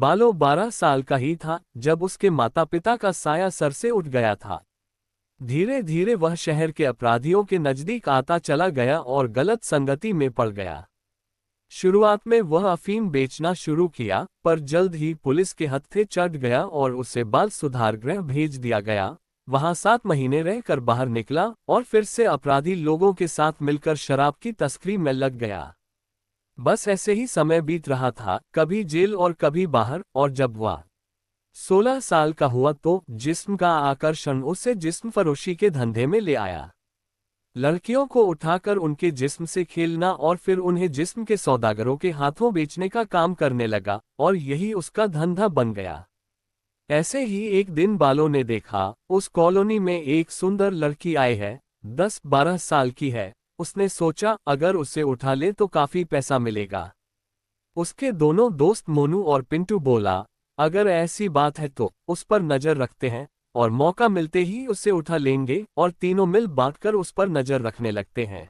बालो 12 साल का ही था जब उसके माता पिता का साया सर से उठ गया था। धीरे धीरे वह शहर के अपराधियों के नजदीक आता चला गया और गलत संगति में पड़ गया। शुरुआत में वह अफीम बेचना शुरू किया, पर जल्द ही पुलिस के हत्थे चढ़ गया और उसे बाल सुधार गृह भेज दिया गया। वहां 7 महीने रहकर बाहर निकला और फिर से अपराधी लोगों के साथ मिलकर शराब की तस्करी में लग गया। बस ऐसे ही समय बीत रहा था, कभी जेल और कभी बाहर, और जब वह 16 साल का हुआ तो जिस्म का आकर्षण उसे जिस्म फरोशी के धंधे में ले आया। लड़कियों को उठाकर उनके जिस्म से खेलना और फिर उन्हें जिस्म के सौदागरों के हाथों बेचने का काम करने लगा, और यही उसका धंधा बन गया। ऐसे ही एक दिन बालों ने देखा, उस कॉलोनी में एक सुंदर लड़की आई है, 10-12 साल की है। उसने सोचा अगर उसे उठा ले तो काफी पैसा मिलेगा। उसके दोनों दोस्त मोनू और पिंटू बोला, अगर ऐसी बात है तो उस पर नजर रखते हैं और मौका मिलते ही उसे उठा लेंगे, और तीनों मिल बांटकर उस पर नजर रखने लगते हैं।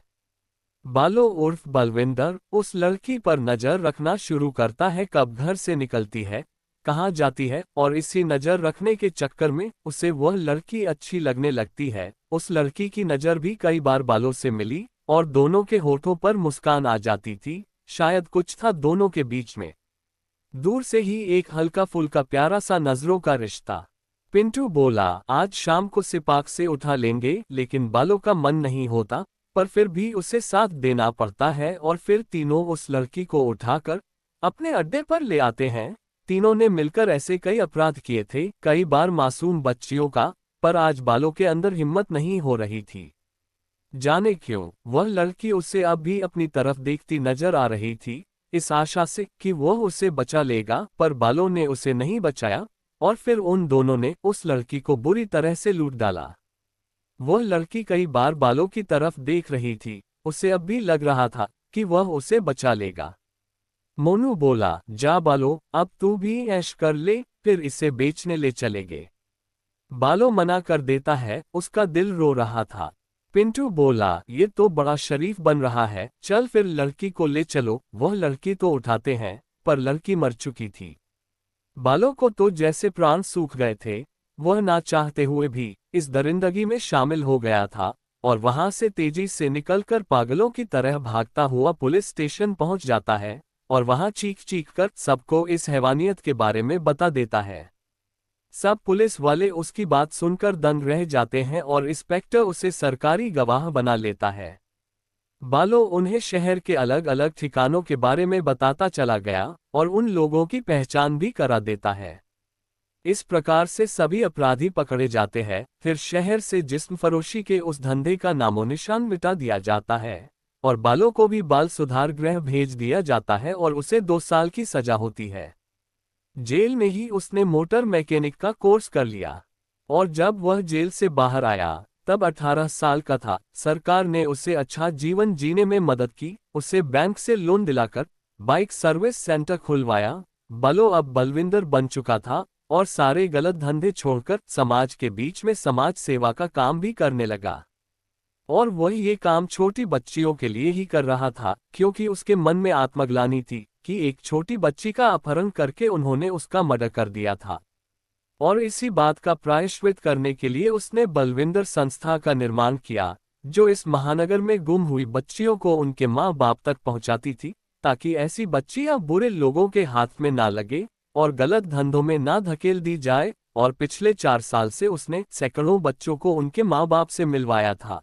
बालो उर्फ बलविंदर उस लड़की पर नजर रखना शुरू करता है, कब घर से निकलती है, कहाँ जाती है, और इसी नजर रखने के चक्कर में उसे वह लड़की अच्छी लगने लगती है। उस लड़की की नजर भी कई बार बालों से मिली और दोनों के होठों पर मुस्कान आ जाती थी। शायद कुछ था दोनों के बीच में, दूर से ही एक हल्का फुल्का प्यारा सा नजरों का रिश्ता। पिंटू बोला, आज शाम को सिपाक से उठा लेंगे, लेकिन बालों का मन नहीं होता, पर फिर भी उसे साथ देना पड़ता है और फिर तीनों उस लड़की को उठाकर अपने अड्डे पर ले आते हैं। तीनों ने मिलकर ऐसे कई अपराध किए थे, कई बार मासूम बच्चियों का, पर आज बालों के अंदर हिम्मत नहीं हो रही थी। जाने क्यों वह लड़की उसे अब भी अपनी तरफ देखती नजर आ रही थी, इस आशा से कि वह उसे बचा लेगा, पर बालों ने उसे नहीं बचाया और फिर उन दोनों ने उस लड़की को बुरी तरह से लूट डाला। वह लड़की कई बार बालों की तरफ देख रही थी, उसे अब भी लग रहा था कि वह उसे बचा लेगा। मोनू बोला, जा बालो, अब तू भी ऐश कर ले, फिर इसे बेचने ले चलेंगे। बालो मना कर देता है, उसका दिल रो रहा था। पिंटू बोला, ये तो बड़ा शरीफ बन रहा है, चल फिर लड़की को ले चलो। वह लड़की तो उठाते हैं, पर लड़की मर चुकी थी। बालों को तो जैसे प्राण सूख गए थे, वह ना चाहते हुए भी इस दरिंदगी में शामिल हो गया था, और वहां से तेजी से निकलकर पागलों की तरह भागता हुआ पुलिस स्टेशन पहुंच जाता है, और वहां चीख चीख कर सबको इस हैवानियत के बारे में बता देता है। सब पुलिस वाले उसकी बात सुनकर दंग रह जाते हैं और इंस्पेक्टर उसे सरकारी गवाह बना लेता है। बालो उन्हें शहर के अलग अलग ठिकानों के बारे में बताता चला गया और उन लोगों की पहचान भी करा देता है। इस प्रकार से सभी अपराधी पकड़े जाते हैं। फिर शहर से जिस्म फरोशी के उस धंधे का नामो निशान मिटा दिया जाता है और बालो को भी बाल सुधार गृह भेज दिया जाता है और उसे 2 साल की सजा होती है। जेल में ही उसने मोटर मैकेनिक का कोर्स कर लिया, और जब वह जेल से बाहर आया तब 18 साल का था। सरकार ने उसे अच्छा जीवन जीने में मदद की, उसे बैंक से लोन दिलाकर बाइक सर्विस सेंटर खुलवाया। बालो अब बलविंदर बन चुका था और सारे गलत धंधे छोड़कर समाज के बीच में समाज सेवा का काम भी करने लगा। और वह ये काम छोटी बच्चियों के लिए ही कर रहा था, क्योंकि उसके मन में आत्मग्लानि थी कि एक छोटी बच्ची का अपहरण करके उन्होंने उसका मर्डर कर दिया था। और इसी बात का प्रायश्चित करने के लिए उसने बलविंदर संस्था का निर्माण किया, जो इस महानगर में गुम हुई बच्चियों को उनके माँ बाप तक पहुंचाती थी, ताकि ऐसी बच्चियां बुरे लोगों के हाथ में ना लगे और गलत धंधों में ना धकेल दी जाए। और पिछले 4 साल से उसने सैकड़ों बच्चों को उनके माँ बाप से मिलवाया था।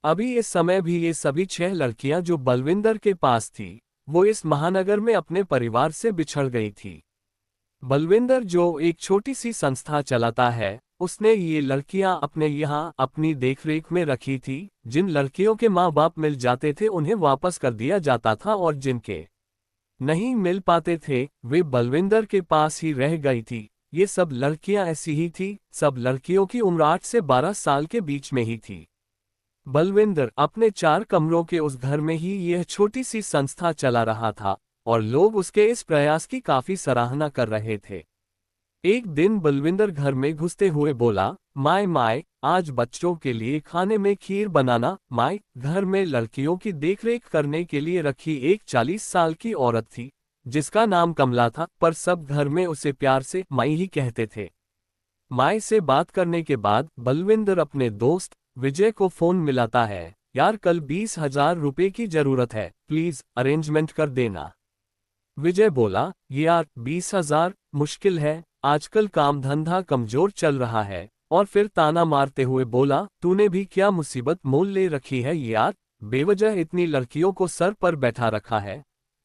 अभी इस समय भी ये सभी 6 लड़कियां जो बलविंदर के पास थी, वो इस महानगर में अपने परिवार से बिछड़ गई थी। बलविंदर जो एक छोटी सी संस्था चलाता है, उसने ये लड़कियां अपने यहाँ अपनी देखरेख में रखी थी। जिन लड़कियों के माँ बाप मिल जाते थे उन्हें वापस कर दिया जाता था, और जिनके नहीं मिल पाते थे वे बलविंदर के पास ही रह गई थी। ये सब लड़कियां ऐसी ही थी, सब लड़कियों की उम्र 8 से 12 साल के बीच में ही थी। बलविंदर अपने 4 कमरों के उस घर में ही यह छोटी सी संस्था चला रहा था, और लोग उसके इस प्रयास की काफी सराहना कर रहे थे। एक दिन बलविंदर घर में घुसते हुए बोला, माय माय, आज बच्चों के लिए खाने में खीर बनाना। माय घर में लड़कियों की देखरेख करने के लिए रखी एक 40 साल की औरत थी, जिसका नाम कमला था, पर सब घर में उसे प्यार से माई ही कहते थे। माई से बात करने के बाद बलविंदर अपने दोस्त विजय को फोन मिलाता है। यार कल 20,000 रुपए की जरूरत है, प्लीज अरेंजमेंट कर देना। विजय बोला, यार 20,000 मुश्किल है, आजकल काम धंधा कमजोर चल रहा है। और फिर ताना मारते हुए बोला, तूने भी क्या मुसीबत मोल ले रखी है यार, बेवजह इतनी लड़कियों को सर पर बैठा रखा है।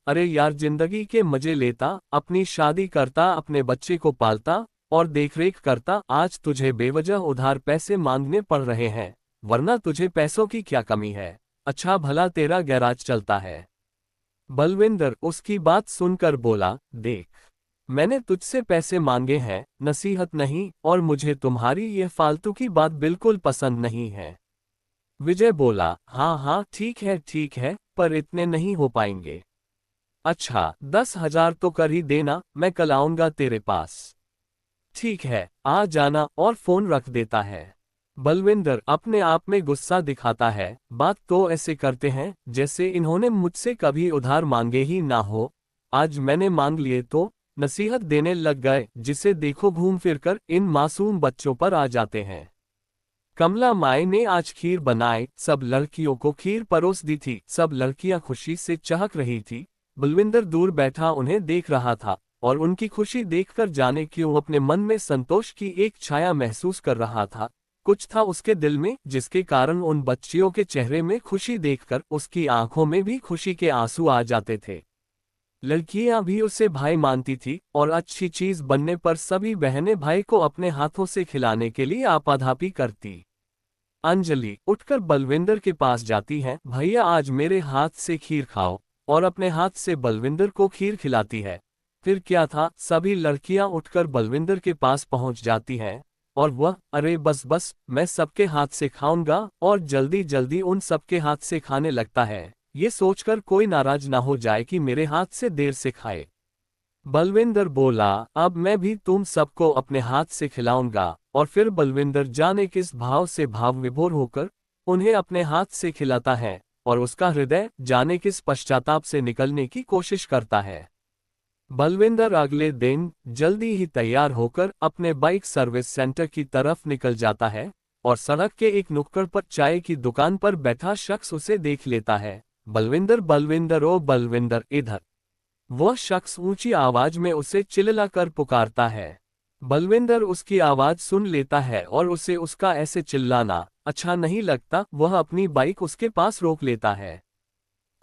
अरे यार जिंदगी के मजे लेता, अपनी शादी करता, अपने बच्चे को पालता और देखरेख करता। आज तुझे बेवजह उधार पैसे मांगने पड़ रहे हैं, वरना तुझे पैसों की क्या कमी है। अच्छा भला तेरा गैराज चलता है। बलविंदर उसकी बात सुनकर बोला, देख मैंने तुझसे पैसे मांगे हैं, नसीहत नहीं, और मुझे तुम्हारी ये फालतू की बात बिल्कुल पसंद नहीं है। विजय बोला, हाँ हाँ ठीक है, पर इतने नहीं हो पाएंगे। अच्छा 10,000 तो कर ही देना, मैं कल आऊंगा तेरे पास। ठीक है, आ जाना, और फोन रख देता है। बलविंदर अपने आप में गुस्सा दिखाता है, बात तो ऐसे करते हैं जैसे इन्होंने मुझसे कभी उधार मांगे ही ना हो। आज मैंने मांग लिए तो नसीहत देने लग गए, जिसे देखो घूम फिरकर इन मासूम बच्चों पर आ जाते हैं। कमला माई ने आज खीर बनाई, सब लड़कियों को खीर परोस दी थी, सब लड़कियां खुशी से चहक रही थी। बलविंदर दूर बैठा उन्हें देख रहा था, और उनकी खुशी देखकर जाने क्यों अपने मन में संतोष की एक छाया महसूस कर रहा था। कुछ था उसके दिल में जिसके कारण उन बच्चियों के चेहरे में खुशी देखकर उसकी आंखों में भी खुशी के आंसू आ जाते थे। लड़कियां भी उसे भाई मानती थी, और अच्छी चीज बनने पर सभी बहनें भाई को अपने हाथों से खिलाने के लिए आपाधापी करती। अंजलि उठकर बलविंदर के पास जाती है, भैया आज मेरे हाथ से खीर खाओ, और अपने हाथ से बलविंदर को खीर खिलाती है। फिर क्या था, सभी लड़कियां उठकर बलविंदर के पास पहुंच जाती हैं, और वह, अरे बस बस, मैं सबके हाथ से खाऊंगा, और जल्दी जल्दी उन सबके हाथ से खाने लगता है, ये सोचकर कोई नाराज ना हो जाए कि मेरे हाथ से देर से खाए। बलविंदर बोला, अब मैं भी तुम सबको अपने हाथ से खिलाऊंगा। और फिर बलविंदर जाने किस भाव से भाव विभोर होकर उन्हें अपने हाथ से खिलाता है, और उसका हृदय जाने किस पश्चाताप से निकलने की कोशिश करता है। बलविंदर अगले दिन जल्दी ही तैयार होकर अपने बाइक सर्विस सेंटर की तरफ निकल जाता है, और सड़क के एक नुक्कड़ पर चाय की दुकान पर बैठा शख्स उसे देख लेता है। बलविंदर बलविंदर ओ बलविंदर इधर। वह शख्स ऊंची आवाज में उसे चिल्लाकर पुकारता है। बलविंदर उसकी आवाज सुन लेता है और उसे उसका ऐसे चिल्लाना अच्छा नहीं लगता। वह अपनी बाइक उसके पास रोक लेता है।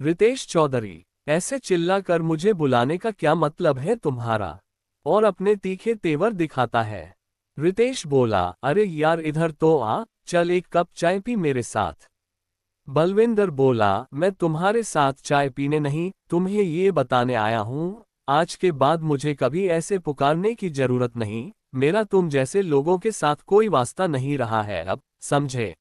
रितेश चौधरी, ऐसे चिल्लाकर मुझे बुलाने का क्या मतलब है तुम्हारा? और अपने तीखे तेवर दिखाता है। रितेश बोला, अरे यार इधर तो आ, चल एक कप चाय पी मेरे साथ। बलविंदर बोला, मैं तुम्हारे साथ चाय पीने नहीं, तुम्हें ये बताने आया हूँ, आज के बाद मुझे कभी ऐसे पुकारने की जरूरत नहीं। मेरा तुम जैसे लोगों के साथ कोई वास्ता नहीं रहा है अब, समझे?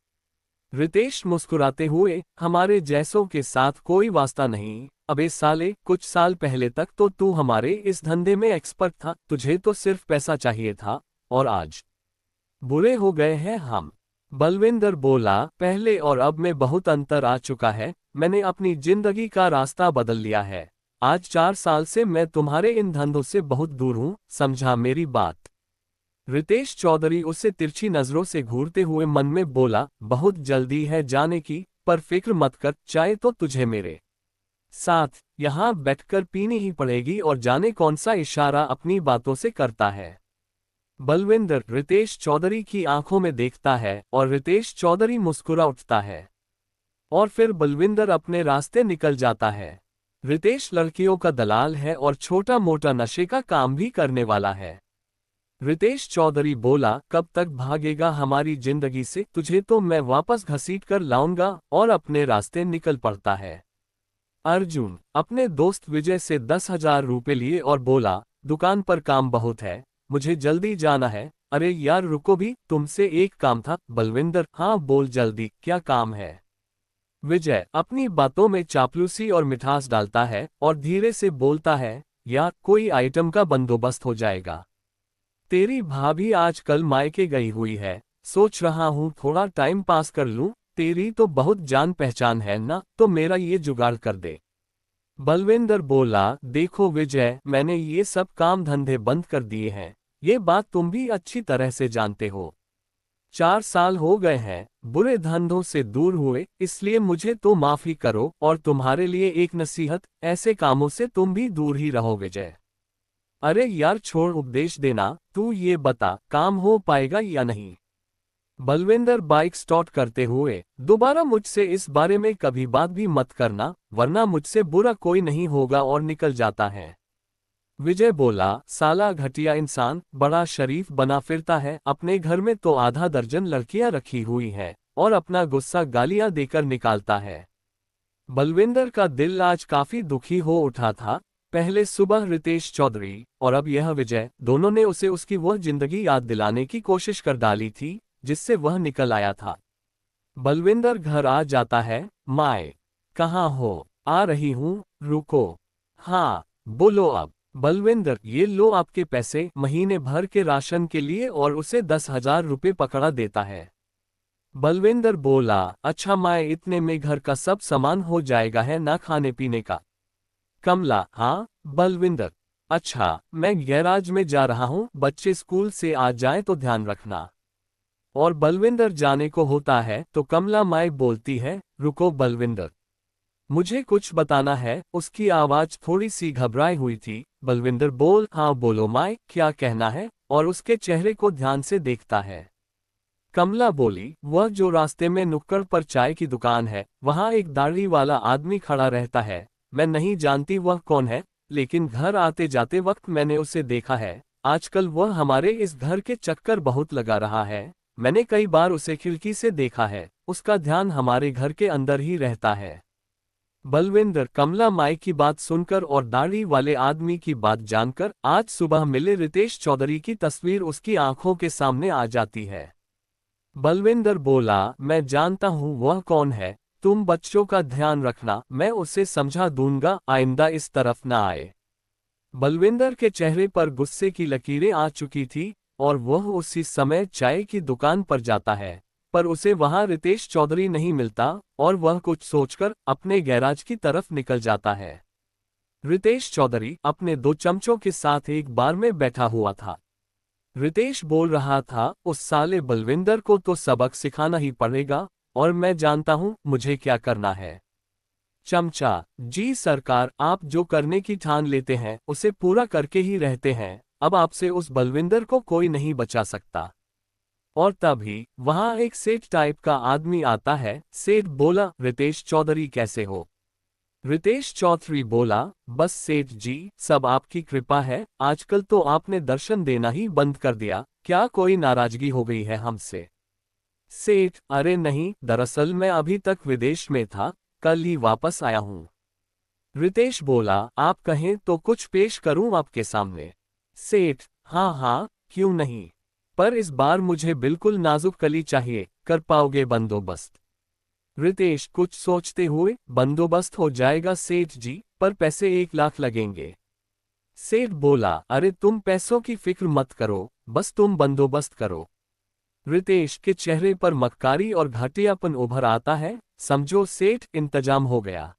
रितेश मुस्कुराते हुए, हमारे जैसों के साथ कोई वास्ता नहीं? अबे साले, कुछ साल पहले तक तो तू हमारे इस धंधे में एक्सपर्ट था, तुझे तो सिर्फ पैसा चाहिए था, और आज बुरे हो गए हैं हम। बलविंदर बोला, पहले और अब में बहुत अंतर आ चुका है, मैंने अपनी जिंदगी का रास्ता बदल लिया है। आज 4 साल से मैं तुम्हारे इन धंधों से बहुत दूर हूँ, समझा मेरी बात? रितेश चौधरी उसे तिरछी नजरों से घूरते हुए मन में बोला, बहुत जल्दी है जाने की, पर फिक्र मत कर, चाय तो तुझे मेरे साथ यहाँ बैठकर पीनी ही पड़ेगी, और जाने कौन सा इशारा अपनी बातों से करता है। बलविंदर रितेश चौधरी की आंखों में देखता है, और रितेश चौधरी मुस्कुरा उठता है, और फिर बलविंदर अपने रास्ते निकल जाता है। रितेश लड़कियों का दलाल है और छोटा मोटा नशे का काम भी करने वाला है। रितेश चौधरी बोला, कब तक भागेगा हमारी जिंदगी से? तुझे तो मैं वापस घसीट कर लाऊंगा, और अपने रास्ते निकल पड़ता है। अर्जुन अपने दोस्त विजय से 10,000 रुपए लिए और बोला, दुकान पर काम बहुत है, मुझे जल्दी जाना है। अरे यार रुको भी, तुमसे एक काम था। बलविंदर, हाँ बोल जल्दी, क्या काम है? विजय अपनी बातों में चापलूसी और मिठास डालता है, और धीरे से बोलता है, यार कोई आइटम का बंदोबस्त हो जाएगा। तेरी भाभी आजकल मायके गई हुई है, सोच रहा हूँ थोड़ा टाइम पास कर लूँ, तेरी तो बहुत जान पहचान है ना, तो मेरा ये जुगाड़ कर दे। बलविंदर बोला, देखो विजय, मैंने ये सब काम धंधे बंद कर दिए हैं, ये बात तुम भी अच्छी तरह से जानते हो। 4 साल हो गए हैं बुरे धंधों से दूर हुए, इसलिए मुझे तो माफी करो, और तुम्हारे लिए एक नसीहत, ऐसे कामों से तुम भी दूर ही रहो विजय। अरे यार छोड़ उपदेश देना, तू ये बता काम हो पाएगा या नहीं। बलविंदर बाइक स्टार्ट करते हुए, दोबारा मुझसे इस बारे में कभी बात भी मत करना, वरना मुझसे बुरा कोई नहीं होगा, और निकल जाता है। विजय बोला, साला घटिया इंसान, बड़ा शरीफ बना फिरता है, अपने घर में तो आधा दर्जन लड़कियां रखी हुई हैं, और अपना गुस्सा गालियां देकर निकालता है। बलविंदर का दिल आज काफी दुखी हो उठा था। पहले सुबह रितेश चौधरी और अब यह विजय, दोनों ने उसे उसकी वह जिंदगी याद दिलाने की कोशिश कर डाली थी जिससे वह निकल आया था। बलविंदर घर आ जाता है। माए, कहाँ हो? आ रही हूँ, रुको। हाँ, बोलो अब। बलविंदर, ये लो आपके पैसे, महीने भर के राशन के लिए, और उसे 10,000 रुपये पकड़ा देता है। बलविंदर बोला, अच्छा माए, इतने में घर का सब सामान हो जाएगा है ना, खाने पीने का? कमला, हाँ। बलविंदर, अच्छा, मैं गैराज में जा रहा हूँ, बच्चे स्कूल से आ जाएं तो ध्यान रखना। और बलविंदर जाने को होता है तो कमला माए बोलती है, रुको बलविंदर, मुझे कुछ बताना है। उसकी आवाज थोड़ी सी घबराई हुई थी। बलविंदर बोल, हाँ बोलो माए, क्या कहना है? और उसके चेहरे को ध्यान से देखता है। कमला बोली, वह जो रास्ते में नुक्कड़ पर चाय की दुकान है, वहाँ एक दाढ़ी वाला आदमी खड़ा रहता है। मैं नहीं जानती वह कौन है, लेकिन घर आते जाते वक्त मैंने उसे देखा है। आजकल वह हमारे इस घर के चक्कर बहुत लगा रहा है। मैंने कई बार उसे खिड़की से देखा है। उसका ध्यान हमारे घर के अंदर ही रहता है। बलविंदर, कमला माई की बात सुनकर और दाढ़ी वाले आदमी की बात जानकर आज सुबह मिले रितेश चौधरी की तस्वीर उसकी आंखों के सामने आ जाती है। बलविंदर बोला, मैं जानता हूँ वह कौन है, तुम बच्चों का ध्यान रखना, मैं उसे समझा दूंगा, आइंदा इस तरफ ना आए। बलविंदर के चेहरे पर गुस्से की लकीरें आ चुकी थी, और वह उसी समय चाय की दुकान पर जाता है, पर उसे वहां रितेश चौधरी नहीं मिलता, और वह कुछ सोचकर अपने गैराज की तरफ निकल जाता है। रितेश चौधरी अपने 2 चमचों के साथ एक बार में बैठा हुआ था। रितेश बोल रहा था, उस साले बलविंदर को तो सबक सिखाना ही पड़ेगा, और मैं जानता हूं मुझे क्या करना है। चमचा, जी सरकार, आप जो करने की ठान लेते हैं उसे पूरा करके ही रहते हैं, अब आपसे उस बलविंदर को कोई नहीं बचा सकता। और तभी वहां एक सेठ टाइप का आदमी आता है। सेठ बोला, रितेश चौधरी कैसे हो? रितेश चौधरी बोला, बस सेठ जी, सब आपकी कृपा है, आजकल तो आपने दर्शन देना ही बंद कर दिया, क्या कोई नाराजगी हो गई है हमसे? सेठ, अरे नहीं, दरअसल मैं अभी तक विदेश में था, कल ही वापस आया हूँ। रितेश बोला, आप कहें तो कुछ पेश करूं आपके सामने? सेठ, हाँ हाँ, क्यों नहीं, पर इस बार मुझे बिल्कुल नाजुक कली चाहिए, कर पाओगे बंदोबस्त? रितेश कुछ सोचते हुए, बंदोबस्त हो जाएगा सेठ जी, पर पैसे 1 लाख लगेंगे। सेठ बोला, अरे तुम पैसों की फिक्र मत करो, बस तुम बंदोबस्त करो। रितेश के चेहरे पर मक्कारी और घटियापन उभर आता है। समझो सेठ, इंतजाम हो गया।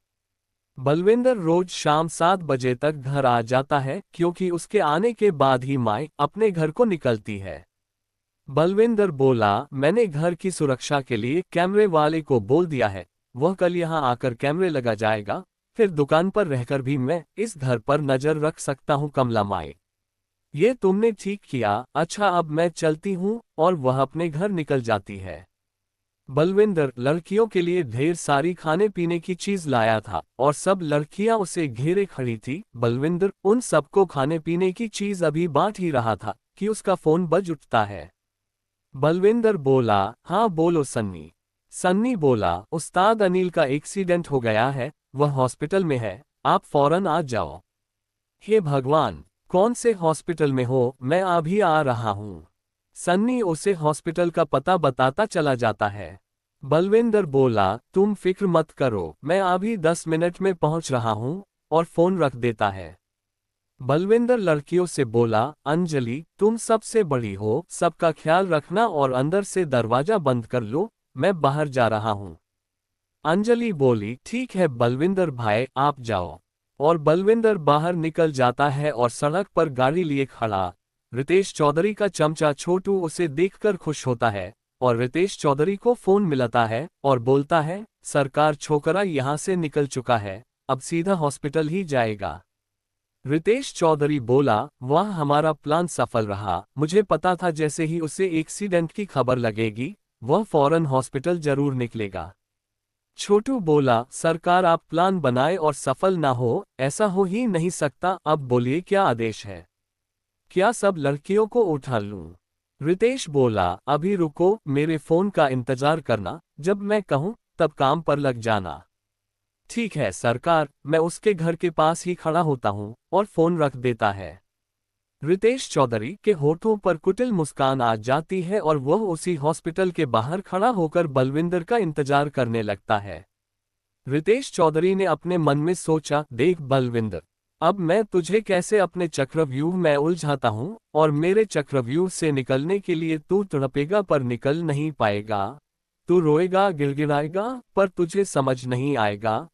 बलविंदर रोज शाम 7 बजे तक घर आ जाता है, क्योंकि उसके आने के बाद ही माई अपने घर को निकलती है। बलविंदर बोला, मैंने घर की सुरक्षा के लिए कैमरे वाले को बोल दिया है, वह कल यहाँ आकर कैमरे लगा जाएगा, फिर दुकान पर रहकर भी मैं इस घर पर नजर रख सकता हूँ। कमला माई, ये तुमने ठीक किया, अच्छा अब मैं चलती हूँ, और वह अपने घर निकल जाती है। बलविंदर लड़कियों के लिए ढेर सारी खाने पीने की चीज लाया था, और सब लड़कियां उसे घेरे खड़ी थी। बलविंदर उन सबको खाने पीने की चीज अभी बांट ही रहा था कि उसका फोन बज उठता है। बलविंदर बोला, हाँ बोलो सन्नी। सन्नी बोला, उस्ताद अनिल का एक्सीडेंट हो गया है, वह हॉस्पिटल में है, आप फौरन आ जाओ। हे भगवान, कौन से हॉस्पिटल में हो? मैं अभी आ रहा हूँ। सन्नी उसे हॉस्पिटल का पता बताता चला जाता है। बलविंदर बोला, तुम फिक्र मत करो, मैं अभी 10 मिनट में पहुंच रहा हूँ, और फोन रख देता है। बलविंदर लड़कियों से बोला, अंजलि, तुम सबसे बड़ी हो, सबका ख्याल रखना, और अंदर से दरवाजा बंद कर लो, मैं बाहर जा रहा हूँ। अंजलि बोली, ठीक है बलविंदर भाई, आप जाओ। और बलविंदर बाहर निकल जाता है और सड़क पर गाड़ी लिए खड़ा। रितेश चौधरी का चमचा छोटू उसे देखकर खुश होता है और रितेश चौधरी को फोन मिलाता है और बोलता है, सरकार छोकरा यहाँ से निकल चुका है, अब सीधा हॉस्पिटल ही जाएगा। रितेश चौधरी बोला, वाह हमारा प्लान सफल रहा, मुझे पता था जैसे ही उसे एक्सीडेंट की खबर लगेगी वह फौरन हॉस्पिटल जरूर निकलेगा। छोटू बोला, सरकार आप प्लान बनाए और सफल ना हो, ऐसा हो ही नहीं सकता, अब बोलिए क्या आदेश है? क्या सब लड़कियों को उठा लूं? रितेश बोला, अभी रुको, मेरे फोन का इंतजार करना, जब मैं कहूं तब काम पर लग जाना। ठीक है सरकार, मैं उसके घर के पास ही खड़ा होता हूं और फोन रख देता है। रितेश चौधरी के होठों पर कुटिल मुस्कान आ जाती है और वह उसी हॉस्पिटल के बाहर खड़ा होकर बलविंदर का इंतजार करने लगता है। रितेश चौधरी ने अपने मन में सोचा, देख बलविंदर, अब मैं तुझे कैसे अपने चक्रव्यूह में उलझाता हूं और मेरे चक्रव्यूह से निकलने के लिए तू तड़पेगा पर निकल नहीं पाएगा। तू रोएगा गिड़गिड़ाएगा पर तुझे समझ नहीं आएगा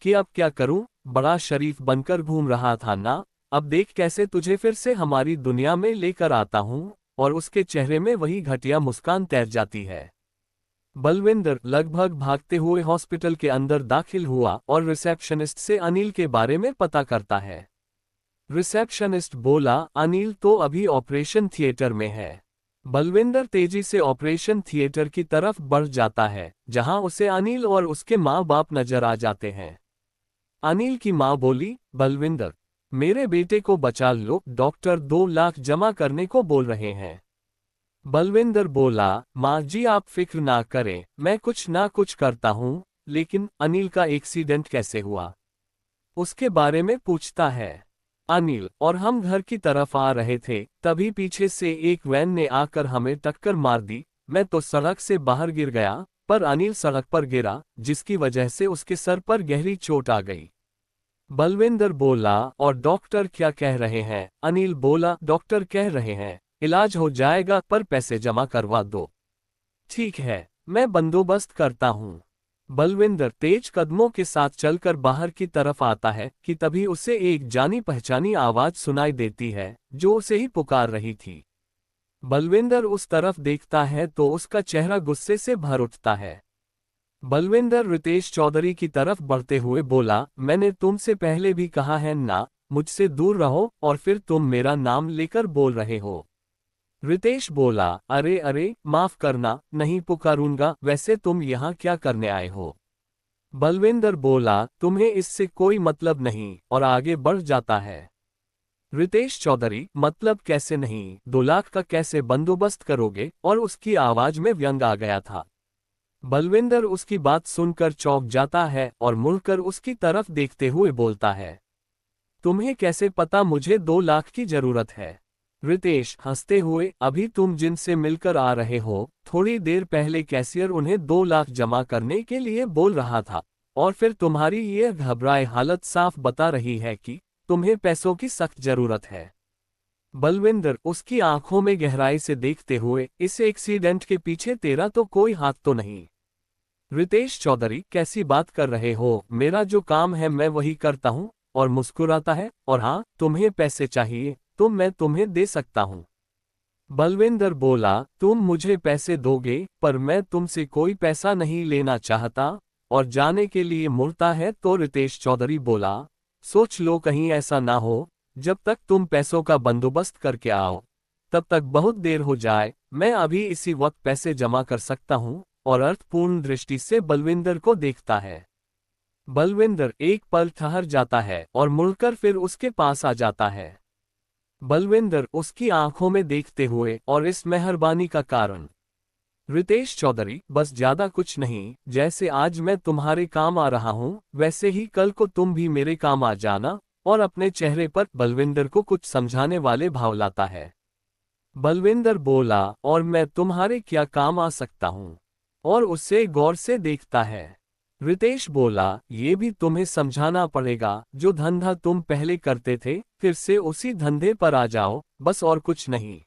कि अब क्या करूं, बड़ा शरीफ बनकर घूम रहा था ना, अब देख कैसे तुझे फिर से हमारी दुनिया में लेकर आता हूं। और उसके चेहरे में वही घटिया मुस्कान तैर जाती है। बलविंदर लगभग भागते हुए हॉस्पिटल के अंदर दाखिल हुआ और रिसेप्शनिस्ट से अनिल के बारे में पता करता है। रिसेप्शनिस्ट बोला, अनिल तो अभी ऑपरेशन थिएटर में है। बलविंदर तेजी से ऑपरेशन थिएटर की तरफ बढ़ जाता है, जहां उसे अनिल और उसके माँ बाप नजर आ जाते हैं। अनिल की माँ बोली, बलविंदर, मेरे बेटे को बचा लो, डॉक्टर 2 लाख जमा करने को बोल रहे हैं। बलविंदर बोला, माँ जी आप फिक्र ना करें, मैं कुछ ना कुछ करता हूँ, लेकिन अनिल का एक्सीडेंट कैसे हुआ उसके बारे में पूछता है। अनिल और हम घर की तरफ आ रहे थे, तभी पीछे से एक वैन ने आकर हमें टक्कर मार दी, मैं तो सड़क से बाहर गिर गया, पर अनिल सड़क पर गिरा, जिसकी वजह से उसके सर पर गहरी चोट आ गई। बलविंदर बोला, और डॉक्टर क्या कह रहे हैं? अनिल बोला, डॉक्टर कह रहे हैं इलाज हो जाएगा, पर पैसे जमा करवा दो। ठीक है, मैं बंदोबस्त करता हूँ। बलविंदर तेज कदमों के साथ चलकर बाहर की तरफ आता है कि तभी उसे एक जानी पहचानी आवाज सुनाई देती है, जो उसे ही पुकार रही थी। बलविंदर उस तरफ देखता है तो उसका चेहरा गुस्से से भर उठता है। बलविंदर रितेश चौधरी की तरफ बढ़ते हुए बोला, मैंने तुमसे पहले भी कहा है ना, मुझसे दूर रहो, और फिर तुम मेरा नाम लेकर बोल रहे हो। रितेश बोला, अरे अरे माफ करना, नहीं पुकारूंगा, वैसे तुम यहाँ क्या करने आए हो? बलविंदर बोला, तुम्हें इससे कोई मतलब नहीं, और आगे बढ़ जाता है। रितेश चौधरी, मतलब कैसे नहीं, 2 लाख का कैसे बंदोबस्त करोगे? और उसकी आवाज में व्यंग आ गया था। बलविंदर उसकी बात सुनकर चौंक जाता है और मुड़कर उसकी तरफ देखते हुए बोलता है, तुम्हें कैसे पता मुझे 2 लाख की जरूरत है? रितेश हंसते हुए, अभी तुम जिनसे मिलकर आ रहे हो, थोड़ी देर पहले कैशियर उन्हें 2 लाख जमा करने के लिए बोल रहा था, और फिर तुम्हारी ये घबराए हालत साफ बता रही है कि तुम्हें पैसों की सख्त जरूरत है। बलविंदर उसकी आंखों में गहराई से देखते हुए, इस एक्सीडेंट के पीछे तेरा तो कोई हाथ तो नहीं? रितेश चौधरी, कैसी बात कर रहे हो, मेरा जो काम है मैं वही करता हूँ, और मुस्कुराता है, और हाँ, तुम्हें पैसे चाहिए तो मैं तुम्हें दे सकता हूँ। बलविंदर बोला, तुम मुझे पैसे दोगे, पर मैं तुमसे कोई पैसा नहीं लेना चाहता, और जाने के लिए मुड़ता है तो रितेश चौधरी बोला, सोच लो कहीं ऐसा ना हो, जब तक तुम पैसों का बंदोबस्त करके आओ, तब तक बहुत देर हो जाए, मैं अभी इसी वक्त पैसे जमा कर सकता हूँ। और अर्थपूर्ण दृष्टि से बलविंदर को देखता है। बलविंदर एक पल ठहर जाता है और मुड़कर फिर उसके पास आ जाता है। बलविंदर उसकी आंखों में देखते हुए, और इस मेहरबानी का कारण? रितेश चौधरी, बस ज्यादा कुछ नहीं, जैसे आज मैं तुम्हारे काम आ रहा हूँ, वैसे ही कल को तुम भी मेरे काम आ जाना। और अपने चेहरे पर बलविंदर को कुछ समझाने वाले भाव लाता है। बलविंदर बोला, और मैं तुम्हारे क्या काम आ सकता हूँ? और उससे गौर से देखता है। रितेश बोला, ये भी तुम्हें समझाना पड़ेगा, जो धंधा तुम पहले करते थे, फिर से उसी धंधे पर आ जाओ, बस और कुछ नहीं।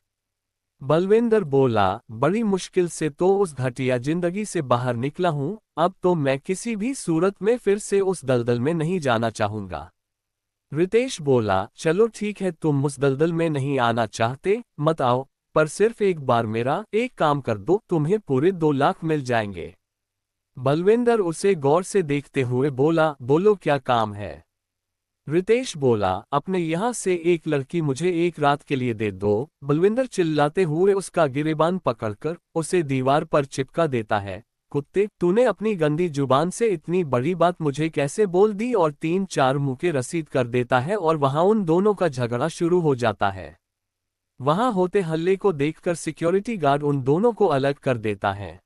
बलविंदर बोला, बड़ी मुश्किल से तो उस घटिया जिंदगी से बाहर निकला हूँ, अब तो मैं किसी भी सूरत में फिर से उस दलदल में नहीं जाना चाहूंगा। रितेश बोला, चलो ठीक है, तुम मुस्तदल में नहीं आना चाहते, मत आओ, पर सिर्फ एक बार मेरा एक काम कर दो, तुम्हें पूरे 2 लाख मिल जाएंगे। बलविंदर उसे गौर से देखते हुए बोला, बोलो क्या काम है। रितेश बोला, अपने यहाँ से एक लड़की मुझे एक रात के लिए दे दो। बलविंदर चिल्लाते हुए उसका गिरेबान पकड़कर उसे दीवार पर चिपका देता है। कुत्ते, तूने अपनी गंदी जुबान से इतनी बड़ी बात मुझे कैसे बोल दी, और 3-4 मुके रसीद कर देता है और वहां उन दोनों का झगड़ा शुरू हो जाता है। वहां होते हल्ले को देखकर सिक्योरिटी गार्ड उन दोनों को अलग कर देता है।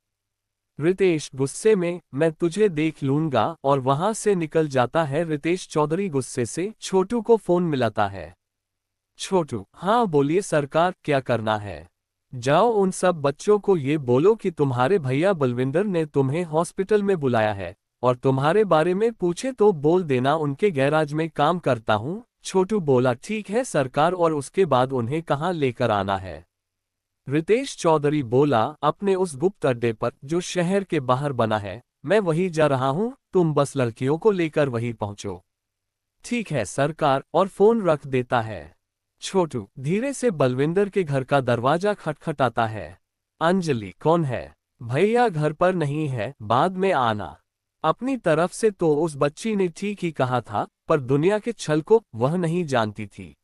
रितेश गुस्से में, मैं तुझे देख लूंगा, और वहां से निकल जाता है। रितेश चौधरी गुस्से से छोटू को फोन मिलाता है। छोटू, हाँ बोलिए सरकार, क्या करना है? जाओ उन सब बच्चों को ये बोलो कि तुम्हारे भैया बलविंदर ने तुम्हें हॉस्पिटल में बुलाया है, और तुम्हारे बारे में पूछे तो बोल देना उनके गैराज में काम करता हूँ। छोटू बोला, ठीक है सरकार, और उसके बाद उन्हें कहाँ लेकर आना है? रितेश चौधरी बोला, अपने उस गुप्त अड्डे पर जो शहर के बाहर बना है, मैं वहीं जा रहा हूँ, तुम बस लड़कियों को लेकर वहीं पहुंचो। ठीक है सरकार, और फोन रख देता है। छोटू धीरे से बलविंदर के घर का दरवाजा खटखटाता है। अंजलि, कौन है? भैया घर पर नहीं है, बाद में आना। अपनी तरफ से तो उस बच्ची ने ठीक ही कहा था, पर दुनिया के छल को वह नहीं जानती थी।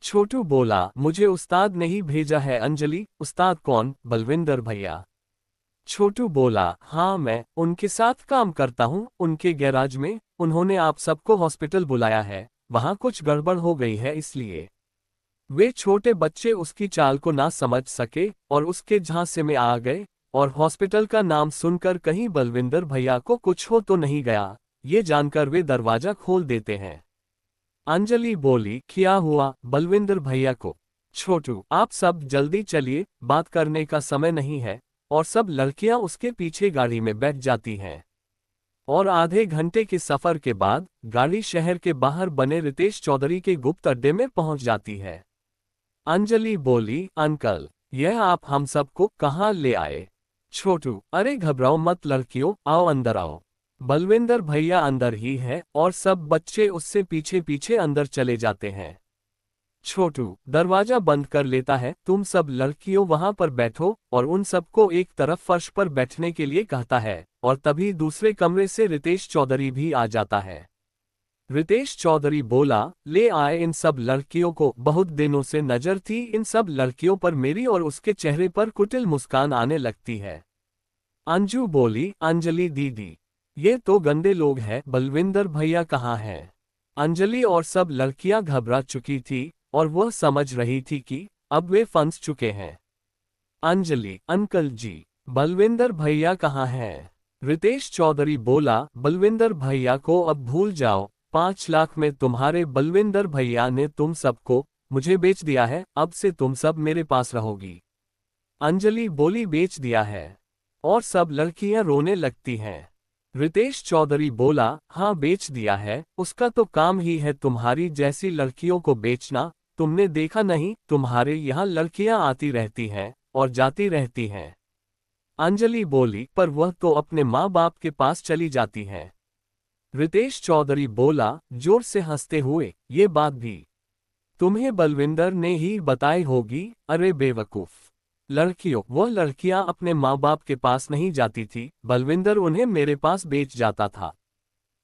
छोटू बोला, मुझे उस्ताद ने ही भेजा है। अंजलि, उस्ताद कौन? बलविंदर भैया। छोटू बोला, हाँ मैं उनके साथ काम करता हूँ, उनके गैराज में। उन्होंने आप सबको हॉस्पिटल बुलाया है, वहाँ कुछ गड़बड़ हो गई है, इसलिए वे छोटे बच्चे उसकी चाल को ना समझ सके और उसके झांसे में आ गए, और हॉस्पिटल का नाम सुनकर कहीं बलविंदर भैया को कुछ हो तो नहीं गया, ये जानकर वे दरवाजा खोल देते हैं। अंजलि बोली, क्या हुआ बलविंदर भैया को? छोटू, आप सब जल्दी चलिए, बात करने का समय नहीं है। और सब लड़कियां उसके पीछे गाड़ी में बैठ जाती हैं। और आधे घंटे के सफर के बाद गाड़ी शहर के बाहर बने रितेश चौधरी के गुप्त अड्डे में पहुंच जाती है। अंजलि बोली, अंकल, यह आप हम सबको कहाँ ले आए? छोटू, अरे घबराओ मत लड़कियों, आओ अंदर आओ। बलविंदर भैया अंदर ही है, और सब बच्चे उससे पीछे पीछे अंदर चले जाते हैं। छोटू दरवाजा बंद कर लेता है। तुम सब लड़कियों वहां पर बैठो, और उन सबको एक तरफ फर्श पर बैठने के लिए कहता है, और तभी दूसरे कमरे से रितेश चौधरी भी आ जाता है। रितेश चौधरी बोला, ले आए इन सब लड़कियों को, बहुत दिनों से नजर थी इन सब लड़कियों पर मेरी, और उसके चेहरे पर कुटिल मुस्कान आने लगती है। अंजू बोली, अंजलि दीदी, ये तो गंदे लोग हैं, बलविंदर भैया कहाँ हैं? अंजलि और सब लड़कियां घबरा चुकी थी, और वह समझ रही थी कि अब वे फंस चुके हैं। अंजलि, अंकल जी, बलविंदर भैया कहाँ हैं? रितेश चौधरी बोला, बलविंदर भैया को अब भूल जाओ, 5 लाख में तुम्हारे बलविंदर भैया ने तुम सबको मुझे बेच दिया है, अब से तुम सब मेरे पास रहोगी। अंजलि बोली, बेच दिया है? और सब लड़कियां रोने लगती हैं। रितेश चौधरी बोला, हाँ बेच दिया है, उसका तो काम ही है तुम्हारी जैसी लड़कियों को बेचना। तुमने देखा नहीं, तुम्हारे यहाँ लड़कियां आती रहती हैं और जाती रहती हैं। अंजलि बोली, पर वह तो अपने माँ बाप के पास चली जाती हैं। रितेश चौधरी बोला जोर से हंसते हुए, ये बात भी तुम्हें बलविंदर ने ही बताई होगी। अरे बेवकूफ लड़कियों, वह लड़कियां अपने माँ बाप के पास नहीं जाती थी, बलविंदर उन्हें मेरे पास बेच जाता था।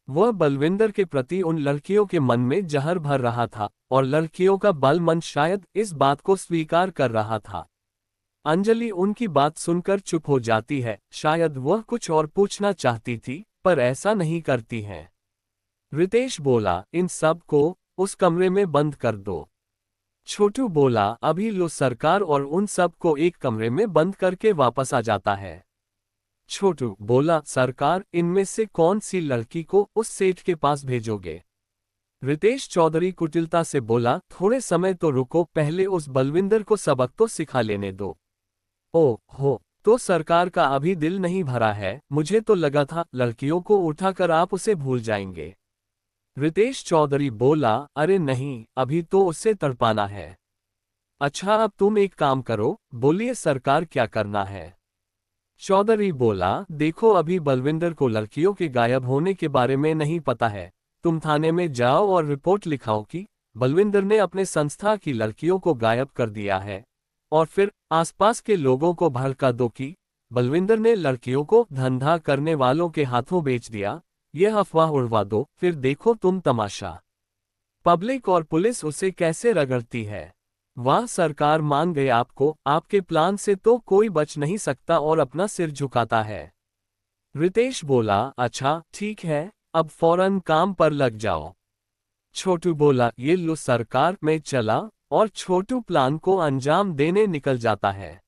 वह बलविंदर के प्रति उन लड़कियों के मन में जहर भर रहा था, और लड़कियों का बल मन शायद इस बात को स्वीकार कर रहा था। अंजलि उनकी बात सुनकर चुप हो जाती है, शायद वह कुछ और पूछना चाहती थी, पर ऐसा नहीं करती है। रितेश बोला, इन सब को उस कमरे में बंद कर दो। छोटू बोला, अभी लो सरकार, और उन सब को एक कमरे में बंद करके वापस आ जाता है। छोटू बोला, सरकार, इनमें से कौन सी लड़की को उस सेठ के पास भेजोगे? रितेश चौधरी कुटिलता से बोला, थोड़े समय तो रुको, पहले उस बलविंदर को सबक तो सिखा लेने दो। ओह हो, तो सरकार का अभी दिल नहीं भरा है? मुझे तो लगा था लड़कियों को उठाकर आप उसे भूल जाएंगे। रितेश चौधरी बोला, अरे नहीं, अभी तो उससे तड़पाना है। अच्छा, अब तुम एक काम करो, बोलिए सरकार, क्या करना है? चौधरी बोला, देखो अभी बलविंदर को लड़कियों के गायब होने के बारे में नहीं पता है, तुम थाने में जाओ और रिपोर्ट लिखाओ कि बलविंदर ने अपने संस्था की लड़कियों को गायब कर दिया है, और फिर आसपास के लोगों को भड़का दो कि बलविंदर ने लड़कियों को धंधा करने वालों के हाथों बेच दिया। यह अफवाह उड़वा दो, फिर देखो तुम तमाशा। पब्लिक और पुलिस उसे कैसे रगड़ती है। वाह, सरकार मान गई आपको, आपके प्लान से तो कोई बच नहीं सकता और अपना सिर झुकाता है। रितेश बोला, अच्छा ठीक है, अब फौरन काम पर लग जाओ। छोटू बोला, ये लो सरकार, मैं चला, और छोटू प्लान को अंजाम देने निकल जाता है।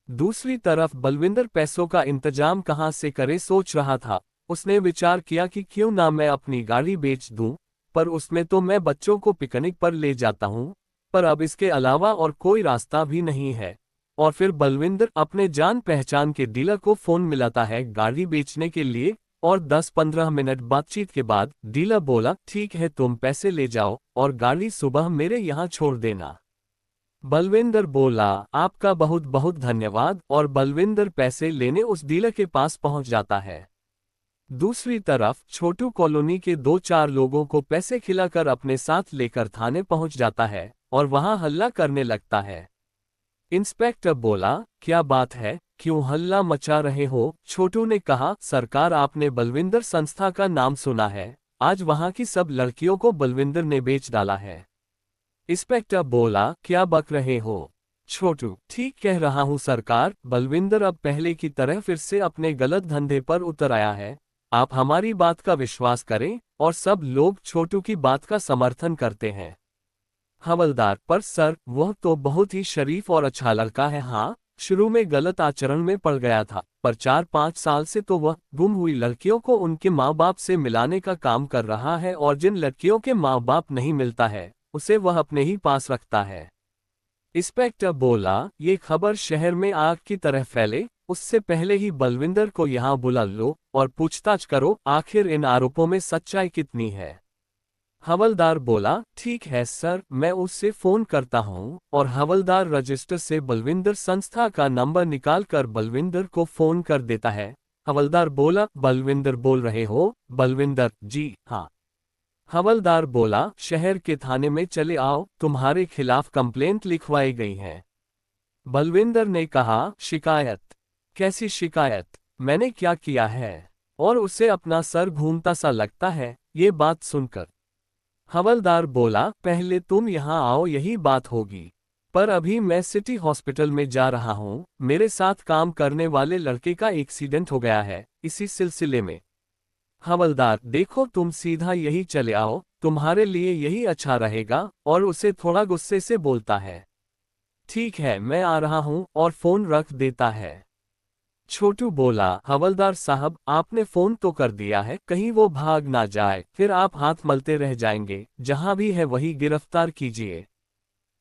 दूसरी तरफ बलविंदर पैसों का इंतजाम कहां से करे सोच रहा था। उसने विचार किया कि क्यों ना मैं अपनी गाड़ी बेच दूं, पर उसमें तो मैं बच्चों को पिकनिक पर ले जाता हूं, पर अब इसके अलावा और कोई रास्ता भी नहीं है। और फिर बलविंदर अपने जान पहचान के डीलर को फोन मिलाता है गाड़ी बेचने के लिए, और 10-15 मिनट बातचीत के बाद डीलर बोला, ठीक है तुम पैसे ले जाओ और गाड़ी सुबह मेरे यहाँ छोड़ देना। बलविंदर बोला, आपका बहुत बहुत धन्यवाद, और बलविंदर पैसे लेने उस डीलर के पास पहुंच जाता है। दूसरी तरफ छोटू कॉलोनी के 2-4 लोगों को पैसे खिलाकर अपने साथ लेकर थाने पहुंच जाता है और वहां हल्ला करने लगता है। इंस्पेक्टर बोला, क्या बात है, क्यों हल्ला मचा रहे हो? छोटू ने कहा, सरकार आपने बलविंदर संस्था का नाम सुना है, आज वहां की सब लड़कियों को बलविंदर ने बेच डाला है। इंस्पेक्टर बोला, क्या बक रहे हो? छोटू, ठीक कह रहा हूं सरकार, बलविंदर अब पहले की तरह फिर से अपने गलत धंधे पर उतर आया है। आप हमारी बात का विश्वास करें, और सब लोग छोटू की बात का समर्थन करते हैं। हवलदार, पर सर, वह तो बहुत ही शरीफ और अच्छा लड़का है। हाँ, शुरू में गलत आचरण में पड़ गया था, पर 4-5 साल से तो वह गुम हुई लड़कियों को उनके माँ बाप से मिलाने का काम कर रहा है, और जिन लड़कियों के माँ बाप नहीं मिलता है उसे वह अपने ही पास रखता है। इंस्पेक्टर बोला, ये खबर शहर में आग की तरह फैले, उससे पहले ही बलविंदर को यहाँ बुला लो और पूछताछ करो, आखिर इन आरोपों में सच्चाई कितनी है। हवलदार बोला, ठीक है सर, मैं उससे फोन करता हूँ, और हवलदार रजिस्टर से बलविंदर संस्था का नंबर निकालकर बलविंदर को फोन कर देता है। हवलदार बोला, बलविंदर बोल रहे हो? बलविंदर, जी हाँ। हवलदार बोला, शहर के थाने में चले आओ, तुम्हारे खिलाफ कंप्लेंट लिखवाई गई है। बलविंदर ने कहा, शिकायत? कैसी शिकायत? मैंने क्या किया है? और उसे अपना सर घूमता सा लगता है ये बात सुनकर। हवलदार बोला, पहले तुम यहाँ आओ, यही बात होगी, पर अभी मैं सिटी हॉस्पिटल में जा रहा हूँ, मेरे साथ काम करने वाले लड़के का एक्सीडेंट हो गया है, इसी सिलसिले में। हवलदार, देखो तुम सीधा यही चले आओ, तुम्हारे लिए यही अच्छा रहेगा, और उसे थोड़ा गुस्से से बोलता है। ठीक है, मैं आ रहा हूँ, और फोन रख देता है। छोटू बोला, हवलदार साहब, आपने फोन तो कर दिया है, कहीं वो भाग ना जाए, फिर आप हाथ मलते रह जाएंगे, जहां भी है वही गिरफ्तार कीजिए।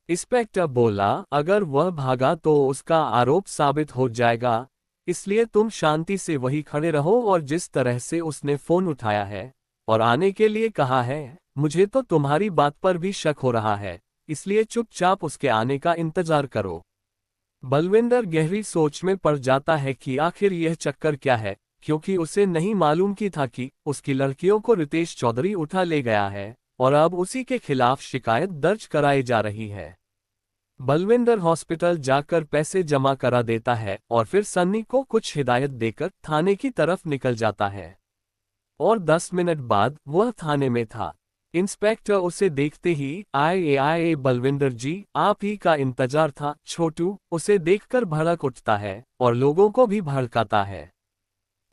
इंस्पेक्टर बोला, अगर वह भागा तो उसका आरोप साबित हो जाएगा, इसलिए तुम शांति से वही खड़े रहो, और जिस तरह से उसने फोन उठाया है और आने के लिए कहा है, मुझे तो तुम्हारी बात पर भी शक हो रहा है, इसलिए चुपचाप उसके आने का इंतजार करो। बलविंदर गहरी सोच में पड़ जाता है कि आखिर यह चक्कर क्या है, क्योंकि उसे नहीं मालूम की था कि उसकी लड़कियों को रितेश चौधरी उठा ले गया है, और अब उसी के खिलाफ शिकायत दर्ज कराई जा रही है। बलविंदर हॉस्पिटल जाकर पैसे जमा करा देता है, और फिर सन्नी को कुछ हिदायत देकर थाने की तरफ निकल जाता है। और 10 मिनट बाद वह थाने में था। इंस्पेक्टर उसे देखते ही, आए बलविंदर जी, आप ही का इंतजार था। छोटू उसे देखकर भड़क उठता है और लोगों को भी भड़काता है।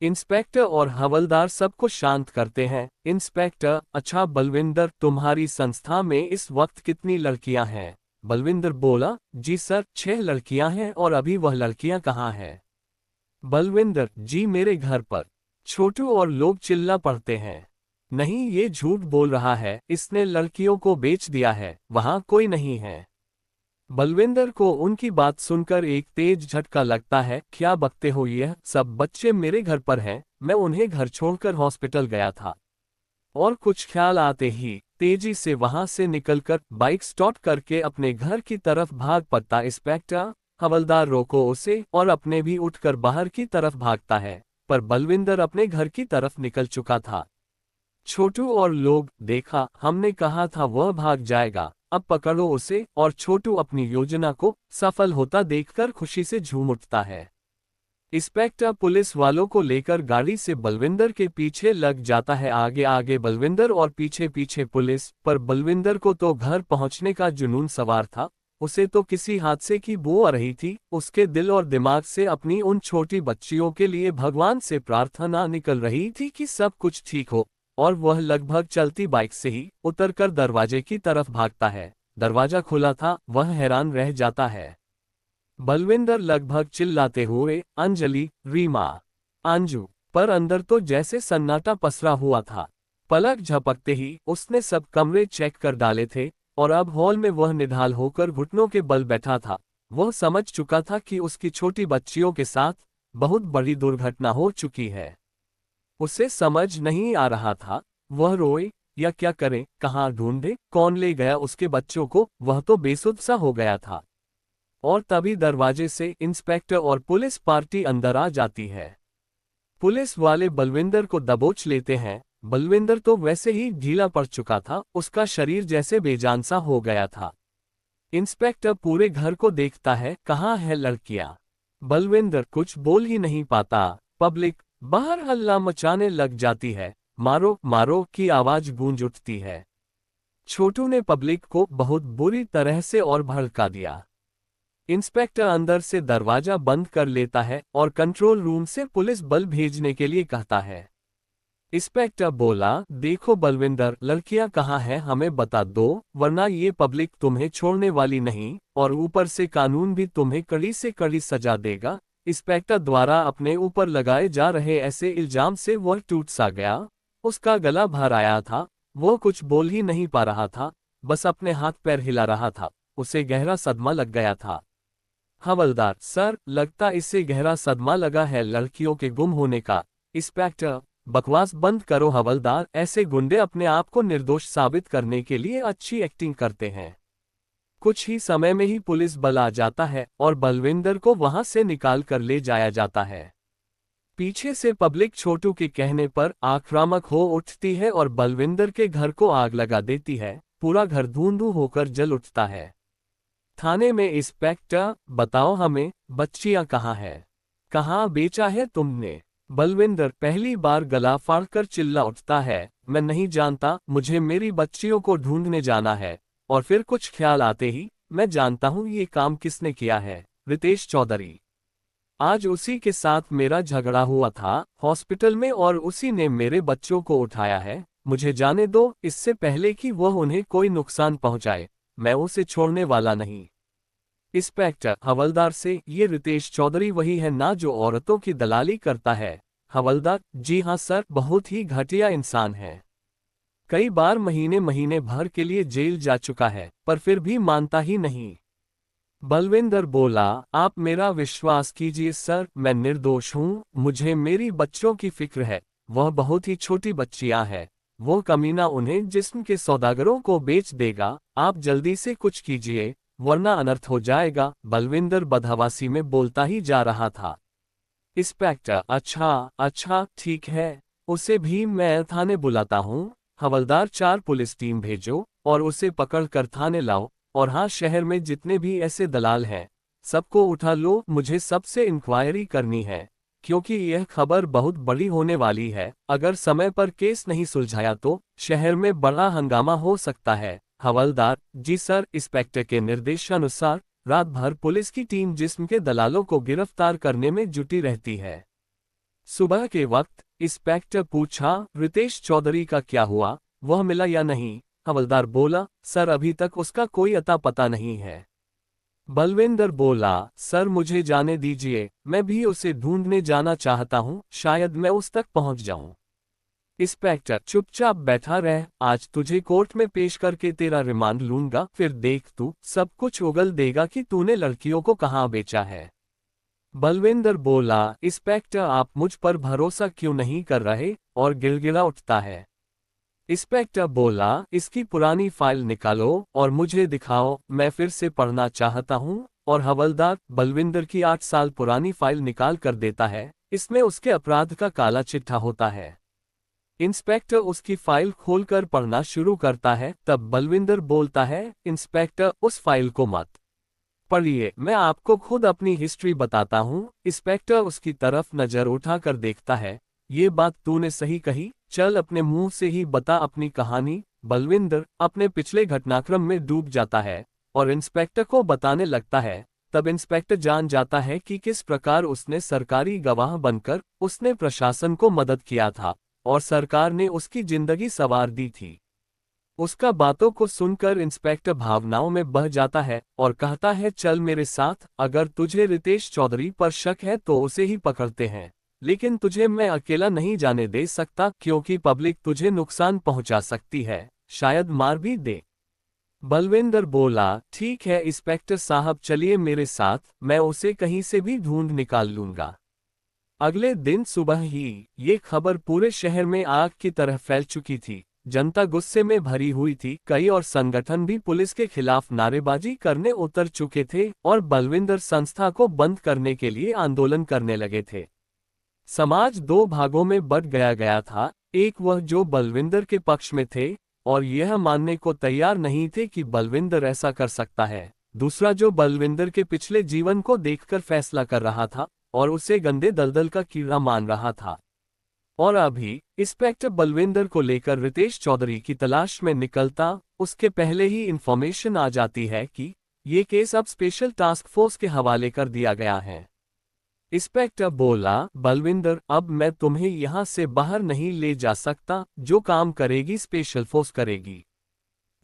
इंस्पेक्टर और हवलदार सबको शांत करते हैं। इंस्पेक्टर, अच्छा बलविंदर, तुम्हारी संस्था में इस वक्त कितनी लड़कियां हैं? बलविंदर बोला, जी सर, 6 लड़कियां हैं, और अभी वह लड़कियां कहाँ हैं? बलविंदर, जी मेरे घर पर। छोटू और लोग चिल्ला पड़ते हैं, नहीं ये झूठ बोल रहा है, इसने लड़कियों को बेच दिया है, वहां कोई नहीं है। बलविंदर को उनकी बात सुनकर एक तेज झटका लगता है, क्या बकते हो, यह सब बच्चे मेरे घर पर हैं, मैं उन्हें घर छोड़कर हॉस्पिटल गया था। और कुछ ख्याल आते ही तेजी से वहां से निकलकर बाइक स्टार्ट करके अपने घर की तरफ भाग पड़ता। इंस्पेक्टर, हवलदार रोको उसे, और अपने भी उठकर बाहर की तरफ भागता है, पर बलविंदर अपने घर की तरफ निकल चुका था। छोटू और लोग, देखा, हमने कहा था वह भाग जाएगा, अब पकड़ो उसे। और छोटू अपनी योजना को सफल होता देखकर खुशी से झूम उठता है। इंस्पेक्टर पुलिस वालों को लेकर गाड़ी से बलविंदर के पीछे लग जाता है। आगे आगे बलविंदर और पीछे पीछे पुलिस। पर बलविंदर को तो घर पहुंचने का जुनून सवार था। उसे तो किसी हादसे की बू आ रही थी। उसके दिल और दिमाग से अपनी उन छोटी बच्चियों के लिए भगवान से प्रार्थना निकल रही थी कि सब कुछ ठीक हो। और वह लगभग चलती बाइक से ही उतरकर दरवाजे की तरफ भागता है। दरवाजा खुला था। वह हैरान रह जाता है। बलविंदर लगभग चिल्लाते हुए, अंजलि, रीमा, अंजू। पर अंदर तो जैसे सन्नाटा पसरा हुआ था। पलक झपकते ही उसने सब कमरे चेक कर डाले थे। और अब हॉल में वह निढाल होकर घुटनों के बल बैठा था। वह समझ चुका था कि उसकी छोटी बच्चियों के साथ बहुत बड़ी दुर्घटना हो चुकी है। उसे समझ नहीं आ रहा था वह रोए या क्या करे, कहाँ ढूंढे, कौन ले गया उसके बच्चों को। वह तो बेसुध सा हो गया था। और तभी दरवाजे से इंस्पेक्टर और पुलिस पार्टी अंदर आ जाती है। पुलिस वाले बलविंदर को दबोच लेते हैं। बलविंदर तो वैसे ही ढीला पड़ चुका था। उसका शरीर जैसे बेजान सा हो गया था। इंस्पेक्टर पूरे घर को देखता है, कहाँ है लड़कियां। बलविंदर कुछ बोल ही नहीं पाता। पब्लिक बाहर हल्ला मचाने लग जाती है। मारो मारो की आवाज गूंज उठती है। छोटू ने पब्लिक को बहुत बुरी तरह से और भड़का दिया। इंस्पेक्टर अंदर से दरवाजा बंद कर लेता है और कंट्रोल रूम से पुलिस बल भेजने के लिए कहता है। इंस्पेक्टर बोला, देखो बलविंदर, लड़कियां कहाँ हैं हमें बता दो, वरना ये पब्लिक तुम्हें छोड़ने वाली नहीं, और ऊपर से कानून भी तुम्हें कड़ी से कड़ी सजा देगा। इंस्पेक्टर द्वारा अपने ऊपर लगाए जा रहे ऐसे इल्जाम से वह टूट सा गया। उसका गला भर आया था। वो कुछ बोल ही नहीं पा रहा था, बस अपने हाथ पैर हिला रहा था। उसे गहरा सदमा लग गया था। हवलदार, सर, लगता इससे गहरा सदमा लगा है लड़कियों के गुम होने का। इंस्पेक्टर, बकवास बंद करो हवलदार, ऐसे गुंडे अपने आप को निर्दोष साबित करने के लिए अच्छी एक्टिंग करते हैं। कुछ ही समय में ही पुलिस बल आ जाता है और बलविंदर को वहां से निकाल कर ले जाया जाता है। पीछे से पब्लिक छोटू के कहने पर आक्रामक हो उठती है और बलविंदर के घर को आग लगा देती है। पूरा घर धुंधु होकर जल उठता है। थाने में इंस्पेक्टर, बताओ हमें, बच्चियां कहाँ है? कहाँ बेचा है तुमने? बलविंदर पहली बार गला फाड़कर चिल्ला उठता है, मैं नहीं जानता, मुझे मेरी बच्चियों को ढूंढने जाना है। और फिर कुछ ख्याल आते ही, मैं जानता हूँ ये काम किसने किया है, रितेश चौधरी। आज उसी के साथ मेरा झगड़ा हुआ था हॉस्पिटल में और उसी ने मेरे बच्चों को उठाया है। मुझे जाने दो, इससे पहले कि वह उन्हें कोई नुकसान पहुंचाए। मैं उसे छोड़ने वाला नहीं। इंस्पेक्टर हवलदार से, ये रितेश चौधरी वही है ना जो औरतों की दलाली करता है? हवलदार, जी हाँ सर, बहुत ही घटिया इंसान है। कई बार महीने महीने भर के लिए जेल जा चुका है, पर फिर भी मानता ही नहीं। बलविंदर बोला, आप मेरा विश्वास कीजिए सर, मैं निर्दोष हूँ। मुझे मेरी बच्चों की फिक्र है। वह बहुत ही छोटी बच्चियां हैं। वो कमीना उन्हें जिस्म के सौदागरों को बेच देगा। आप जल्दी से कुछ कीजिए, वरना अनर्थ हो जाएगा। बलविंदर बदहवासी में बोलता ही जा रहा था। इंस्पेक्टर, अच्छा अच्छा, ठीक है, उसे भी मैं थाने बुलाता हूँ। हवलदार, 4 पुलिस टीम भेजो और उसे पकड़ कर थाने लाओ। और हाँ, शहर में जितने भी ऐसे दलाल हैं, सबको उठा लो। मुझे सबसे इंक्वायरी करनी है, क्योंकि यह खबर बहुत बड़ी होने वाली है। अगर समय पर केस नहीं सुलझाया तो शहर में बड़ा हंगामा हो सकता है। हवलदार, जी सर। इंस्पेक्टर के निर्देशानुसार रात भर पुलिस की टीम जिस्म के दलालों को गिरफ्तार करने में जुटी रहती है। सुबह के वक्त इंस्पेक्टर पूछा, रितेश चौधरी का क्या हुआ, वह मिला या नहीं? हवलदार बोला, सर, अभी तक उसका कोई अता पता नहीं है। बलविंदर बोला, सर मुझे जाने दीजिए, मैं भी उसे ढूंढने जाना चाहता हूँ, शायद मैं उस तक पहुँच जाऊँ। इंस्पेक्टर, चुपचाप बैठा रह, आज तुझे कोर्ट में पेश करके तेरा रिमांड लूंगा, फिर देख तू सब कुछ उगल देगा कि तूने लड़कियों को कहाँ बेचा है। बलविंदर बोला, इंस्पेक्टर, आप मुझ पर भरोसा क्यों नहीं कर रहे? और गिड़गिड़ा उठता है। इंस्पेक्टर बोला, इसकी पुरानी फाइल निकालो और मुझे दिखाओ, मैं फिर से पढ़ना चाहता हूँ। और हवलदार बलविंदर की 8 साल पुरानी फाइल निकाल कर देता है। इसमें उसके अपराध का काला चिट्ठा होता है। इंस्पेक्टर उसकी फाइल खोलकर पढ़ना शुरू करता है। तब बलविंदर बोलता है, इंस्पेक्टर उस फाइल को मत पढ़िए, मैं आपको खुद अपनी हिस्ट्री बताता हूँ। इंस्पेक्टर उसकी तरफ नजर उठाकर देखता है। ये बात तूने सही कही, चल अपने मुंह से ही बता अपनी कहानी। बलविंदर अपने पिछले घटनाक्रम में डूब जाता है और इंस्पेक्टर को बताने लगता है। तब इंस्पेक्टर जान जाता है कि किस प्रकार उसने सरकारी गवाह बनकर उसने प्रशासन को मदद किया था और सरकार ने उसकी जिंदगी संवार दी थी। उसका बातों को सुनकर इंस्पेक्टर भावनाओं में बह जाता है और कहता है, चल मेरे साथ, अगर तुझे रितेश चौधरी पर शक है तो उसे ही पकड़ते हैं, लेकिन तुझे मैं अकेला नहीं जाने दे सकता क्योंकि पब्लिक तुझे नुकसान पहुंचा सकती है, शायद मार भी दे। बलविंदर बोला, ठीक है इंस्पेक्टर साहब, चलिए मेरे साथ, मैं उसे कहीं से भी ढूंढ निकाल लूंगा। अगले दिन सुबह ही ये खबर पूरे शहर में आग की तरह फैल चुकी थी। जनता गुस्से में भरी हुई थी। कई और संगठन भी पुलिस के खिलाफ नारेबाजी करने उतर चुके थे और बलविंदर संस्था को बंद करने के लिए आंदोलन करने लगे थे। समाज दो भागों में बंट गया था। एक वह जो बलविंदर के पक्ष में थे और यह मानने को तैयार नहीं थे कि बलविंदर ऐसा कर सकता है। दूसरा जो बलविंदर के पिछले जीवन को देखकर फैसला कर रहा था और उसे गंदे दलदल का कीड़ा मान रहा था। और अभी इंस्पेक्टर बलविंदर को लेकर रितेश चौधरी की तलाश में निकलता, उसके पहले ही इंफॉर्मेशन आ जाती है कि ये केस अब स्पेशल टास्क फोर्स के हवाले कर दिया गया है। इंस्पेक्टर बोला, बलविंदर, अब मैं तुम्हें यहां से बाहर नहीं ले जा सकता, जो काम करेगी स्पेशल फोर्स करेगी।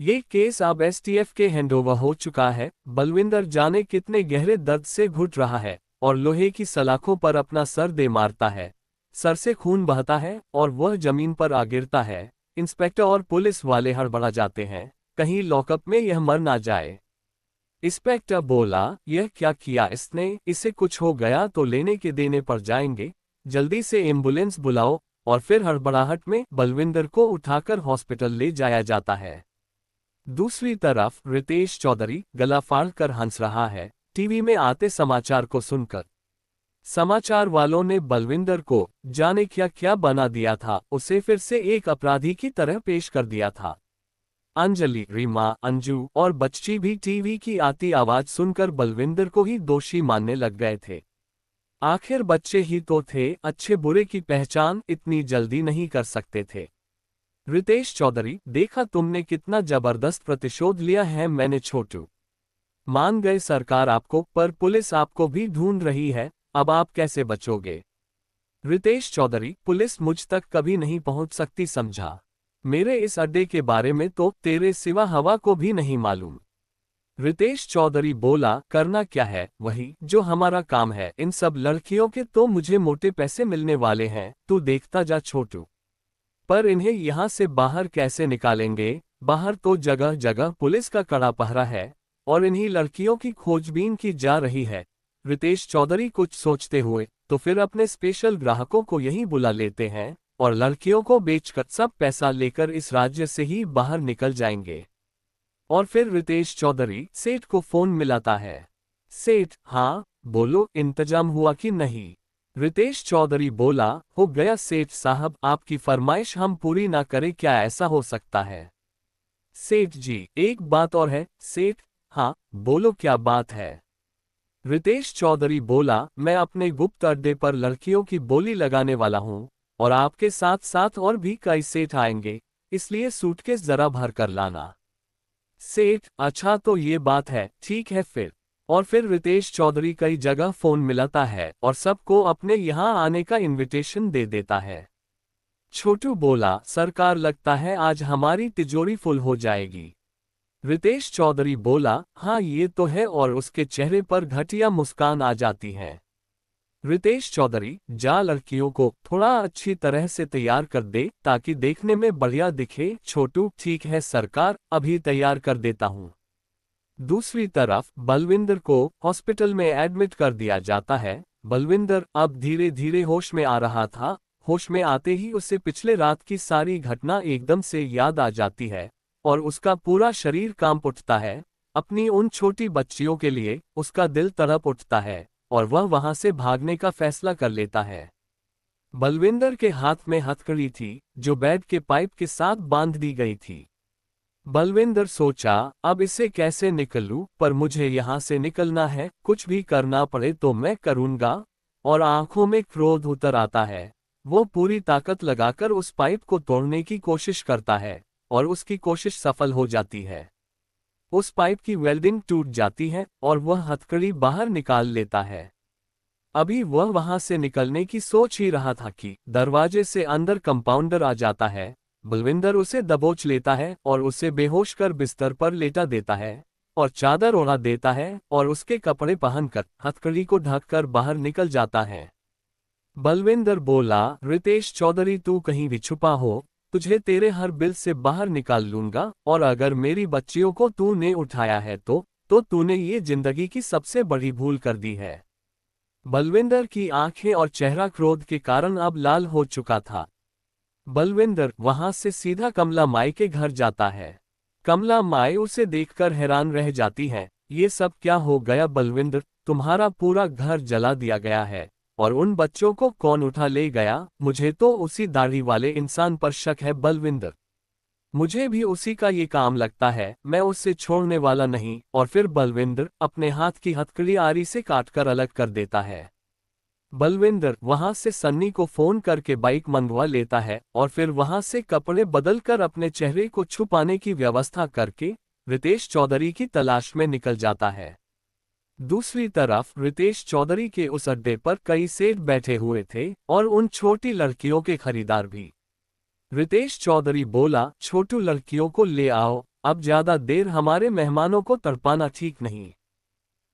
ये केस अब एसटीएफ के हैंडओवर हो चुका है। बलविंदर जाने कितने गहरे दर्द से घुट रहा है और लोहे की सलाखों पर अपना सर दे मारता है। सर से खून बहता है और वह जमीन पर आ गिरता है। इंस्पेक्टर और पुलिस वाले हड़बड़ा जाते हैं, कहीं लॉकअप में यह मर ना जाए। इंस्पेक्टर बोला, यह क्या किया इसने, इसे कुछ हो गया तो लेने के देने पड़ जाएंगे, जल्दी से एम्बुलेंस बुलाओ। और फिर हड़बड़ाहट में बलविंदर को उठाकर हॉस्पिटल ले जाया जाता है। दूसरी तरफ रितेश चौधरी गला फाड़कर हंस रहा है टीवी में आते समाचार को सुनकर। समाचार वालों ने बलविंदर को जाने क्या क्या बना दिया था, उसे फिर से एक अपराधी की तरह पेश कर दिया था। अंजलि, रीमा, अंजू और बच्ची भी टीवी की आती आवाज सुनकर बलविंदर को ही दोषी मानने लग गए थे। आखिर बच्चे ही तो थे, अच्छे बुरे की पहचान इतनी जल्दी नहीं कर सकते थे। रितेश चौधरी, देखा तुमने कितना जबरदस्त प्रतिशोध लिया है मैंने छोटू। मान गए सरकार आपको, पर पुलिस आपको भी ढूंढ रही है, अब आप कैसे बचोगे। रितेश चौधरी, पुलिस मुझ तक कभी नहीं पहुंच सकती समझा। मेरे इस अड्डे के बारे में तो तेरे सिवा हवा को भी नहीं मालूम। रितेश चौधरी बोला, करना क्या है, वही जो हमारा काम है। इन सब लड़कियों के तो मुझे मोटे पैसे मिलने वाले हैं, तू देखता जा छोटू। पर इन्हें यहाँ से बाहर कैसे निकालेंगे। बाहर तो जगह जगह पुलिस का कड़ा पहरा है और इन्हीं लड़कियों की खोजबीन की जा रही है। रितेश चौधरी कुछ सोचते हुए, तो फिर अपने स्पेशल ग्राहकों को यहीं बुला लेते हैं और लड़कियों को बेचकर सब पैसा लेकर इस राज्य से ही बाहर निकल जाएंगे। और फिर रितेश चौधरी सेठ को फोन मिलाता है। सेठ, हाँ बोलो, इंतजाम हुआ कि नहीं। रितेश चौधरी बोला, हो गया सेठ साहब, आपकी फरमाइश हम पूरी ना करें क्या ऐसा हो सकता है। सेठ जी, एक बात और है। सेठ, हाँ बोलो क्या बात है। रितेश चौधरी बोला, मैं अपने गुप्त अड्डे पर लड़कियों की बोली लगाने वाला हूँ और आपके साथ साथ और भी कई सेठ आएंगे, इसलिए सूटकेस जरा भर कर लाना। सेठ, अच्छा तो ये बात है, ठीक है फिर। और फिर रितेश चौधरी कई जगह फोन मिलाता है और सबको अपने यहाँ आने का इनविटेशन दे देता है। छोटू बोला, सरकार लगता है आज हमारी तिजोरी फुल हो जाएगी। रितेश चौधरी बोला, हाँ ये तो है, और उसके चेहरे पर घटिया मुस्कान आ जाती है। रितेश चौधरी, जा लड़कियों को थोड़ा अच्छी तरह से तैयार कर दे ताकि देखने में बढ़िया दिखे। छोटू, ठीक है सरकार, अभी तैयार कर देता हूँ। दूसरी तरफ बलविंदर को हॉस्पिटल में एडमिट कर दिया जाता है। बलविंदर अब धीरे धीरे होश में आ रहा था। होश में आते ही उसे पिछले रात की सारी घटना एकदम से याद आ जाती है और उसका पूरा शरीर कांप उठता है। अपनी उन छोटी बच्चियों के लिए उसका दिल तड़प उठता है और वह वहां से भागने का फैसला कर लेता है। बलविंदर के हाथ में हथकड़ी थी जो बेड के पाइप के साथ बांध दी गई थी। बलविंदर सोचा, अब इसे कैसे निकलूं, पर मुझे यहां से निकलना है, कुछ भी करना पड़े तो मैं करूंगा। और आंखों में क्रोध उतर आता है। वो पूरी ताकत लगाकर उस पाइप को तोड़ने की कोशिश करता है और उसकी कोशिश सफल हो जाती है। उस पाइप की वेल्डिंग टूट जाती है और वह हथकड़ी बाहर निकाल लेता है। अभी वह वहां से निकलने की सोच ही रहा था कि दरवाजे से अंदर कंपाउंडर आ जाता है। बलविंदर उसे दबोच लेता है और उसे बेहोश कर बिस्तर पर लेटा देता है और चादर ओढ़ा देता है और उसके कपड़े पहनकर हथकड़ी को ढककर बाहर निकल जाता है। बलविंदर बोला, रितेश चौधरी, तू कहीं भी छुपा हो, तुझे तेरे हर बिल से बाहर निकाल लूंगा, और अगर मेरी बच्चियों को तूने उठाया है तो तूने ये जिंदगी की सबसे बड़ी भूल कर दी है। बलविंदर की आंखें और चेहरा क्रोध के कारण अब लाल हो चुका था। बलविंदर वहां से सीधा कमला माई के घर जाता है। कमला माई उसे देखकर हैरान रह जाती है। ये सब क्या हो गया बलविंदर, तुम्हारा पूरा घर जला दिया गया है, और उन बच्चों को कौन उठा ले गया? मुझे तो उसी दाढ़ी वाले इंसान पर शक है बलविंदर। मुझे भी उसी का ये काम लगता है, मैं उससे छोड़ने वाला नहीं। और फिर बलविंदर अपने हाथ की हथकड़ी आरी से काटकर अलग कर देता है। बलविंदर वहां से सन्नी को फोन करके बाइक मंगवा लेता है और फिर वहां से कपड़े बदलकर अपने चेहरे को छुपाने की व्यवस्था करके रितेश चौधरी की तलाश में निकल जाता है। दूसरी तरफ रितेश चौधरी के उस अड्डे पर कई सेठ बैठे हुए थे और उन छोटी लड़कियों के खरीदार भी। रितेश चौधरी बोला, छोटू लड़कियों को ले आओ, अब ज्यादा देर हमारे मेहमानों को तड़पाना ठीक नहीं।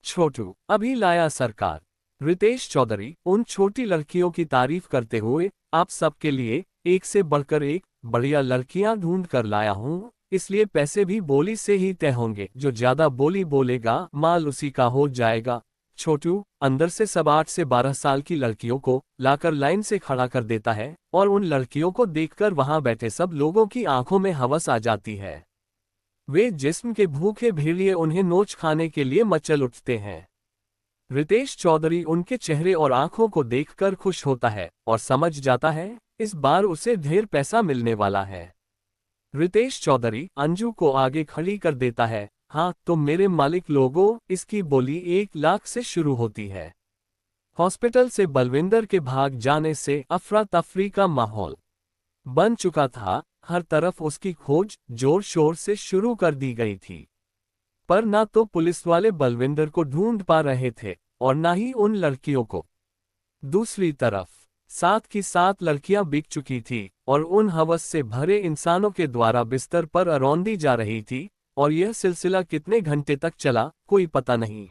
छोटू अभी लाया सरकार। रितेश चौधरी उन छोटी लड़कियों की तारीफ करते हुए, आप सबके लिए एक से बढ़कर एक बढ़िया लड़कियां ढूंढ कर लाया हूं, इसलिए पैसे भी बोली से ही तय होंगे, जो ज्यादा बोली बोलेगा माल उसी का हो जाएगा। छोटू अंदर से सब 8 से 12 साल की लड़कियों को लाकर लाइन से खड़ा कर देता है और उन लड़कियों को देखकर वहां बैठे सब लोगों की आंखों में हवस आ जाती है। वे जिस्म के भूखे भेड़िए उन्हें नोच खाने के लिए मचल उठते हैं। रितेश चौधरी उनके चेहरे और आंखों को देखकर खुश होता है और समझ जाता है इस बार उसे ढेर पैसा मिलने वाला है। रितेश चौधरी अंजू को आगे खड़ी कर देता है, हाँ तो मेरे मालिक लोगों, इसकी बोली 1 लाख से शुरू होती है। हॉस्पिटल से बलविंदर के भाग जाने से अफरा तफरी का माहौल बन चुका था। हर तरफ उसकी खोज जोर शोर से शुरू कर दी गई थी, पर ना तो पुलिस वाले बलविंदर को ढूंढ पा रहे थे और ना ही उन लड़कियों को। दूसरी तरफ 7 की 7 लड़कियां बिक चुकी थी और उन हवस से भरे इंसानों के द्वारा बिस्तर पर अरौंदी जा रही थी, और यह सिलसिला कितने घंटे तक चला कोई पता नहीं।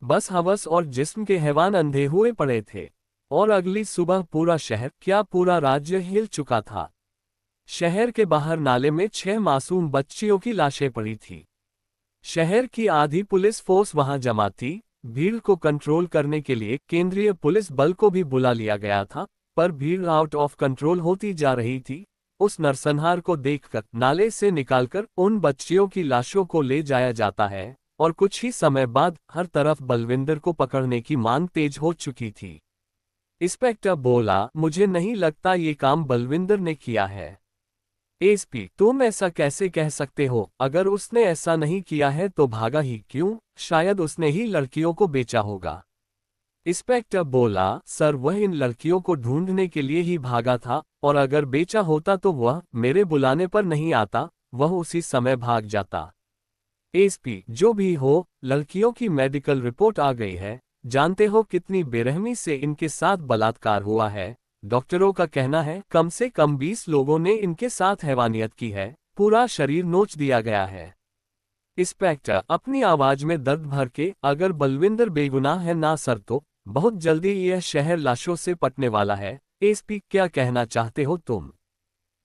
बस हवस और जिस्म के हैवान अंधे हुए पड़े थे, और अगली सुबह पूरा शहर क्या पूरा राज्य हिल चुका था। शहर के बाहर नाले में 6 मासूम बच्चियों की लाशें पड़ी थी। शहर की आधी पुलिस फोर्स वहां जमा थी। भीड़ को कंट्रोल करने के लिए केंद्रीय पुलिस बल को भी बुला लिया गया था, पर भीड़ आउट ऑफ कंट्रोल होती जा रही थी। उस नरसंहार को देखकर नाले से निकालकर उन बच्चियों की लाशों को ले जाया जाता है, और कुछ ही समय बाद हर तरफ बलविंदर को पकड़ने की मांग तेज हो चुकी थी। इंस्पेक्टर बोला, मुझे नहीं लगता ये काम बलविंदर ने किया है। एसपी, तुम ऐसा कैसे कह सकते हो? अगर उसने ऐसा नहीं किया है तो भागा ही क्यों? शायद उसने ही लड़कियों को बेचा होगा। इंस्पेक्टर बोला, सर वह इन लड़कियों को ढूंढने के लिए ही भागा था, और अगर बेचा होता तो वह मेरे बुलाने पर नहीं आता, वह उसी समय भाग जाता। एसपी, जो भी हो, लड़कियों की मेडिकल रिपोर्ट आ गई है। जानते हो कितनी बेरहमी से इनके साथ बलात्कार हुआ है? डॉक्टरों का कहना है कम से कम 20 लोगों ने इनके साथ हैवानियत की है, पूरा शरीर नोच दिया गया है। इंस्पेक्टर अपनी आवाज में दर्द भर के, अगर बलविंदर बेगुनाह है ना सर, तो बहुत जल्दी यह शहर लाशों से पटने वाला है। एसपी, क्या कहना चाहते हो तुम?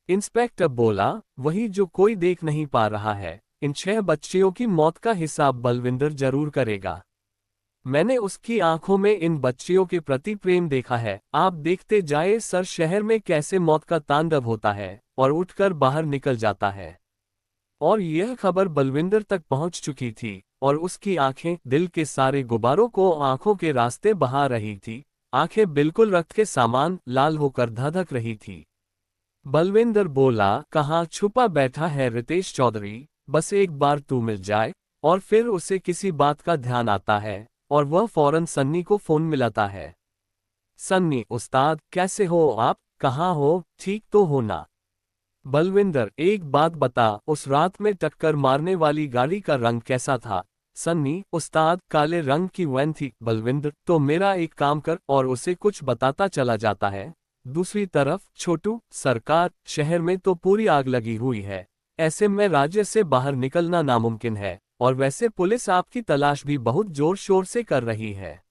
इंस्पेक्टर बोला, वही जो कोई देख नहीं पा रहा है। इन 6 बच्चियों की मौत का हिसाब बलविंदर जरूर करेगा। मैंने उसकी आंखों में इन बच्चियों के प्रति प्रेम देखा है। आप देखते जाए सर, शहर में कैसे मौत का तांडव होता है, और उठकर बाहर निकल जाता है। और यह खबर बलविंदर तक पहुंच चुकी थी, और उसकी आंखें दिल के सारे गुब्बारों को आंखों के रास्ते बहा रही थी। आंखें बिल्कुल रक्त के सामान लाल होकर धधक रही थी। बलविंदर बोला, कहाँ छुपा बैठा है रितेश चौधरी, बस एक बार तू मिल जाए। और फिर उसे किसी बात का ध्यान आता है और वह फौरन सन्नी को फोन मिलाता है। सन्नी, उस्ताद कैसे हो आप, कहाँ हो, ठीक तो हो ना? बलविंदर, एक बात बता, उस रात में टक्कर मारने वाली गाड़ी का रंग कैसा था? सन्नी, उस्ताद काले रंग की वैन थी। बलविंदर, तो मेरा एक काम कर और उसे कुछ बताता चला जाता है। दूसरी तरफ छोटू, सरकार, शहर में तो पूरी आग लगी हुई है, ऐसे में राज्य से बाहर निकलना नामुमकिन है, और वैसे पुलिस आपकी तलाश भी बहुत जोर शोर से कर रही है।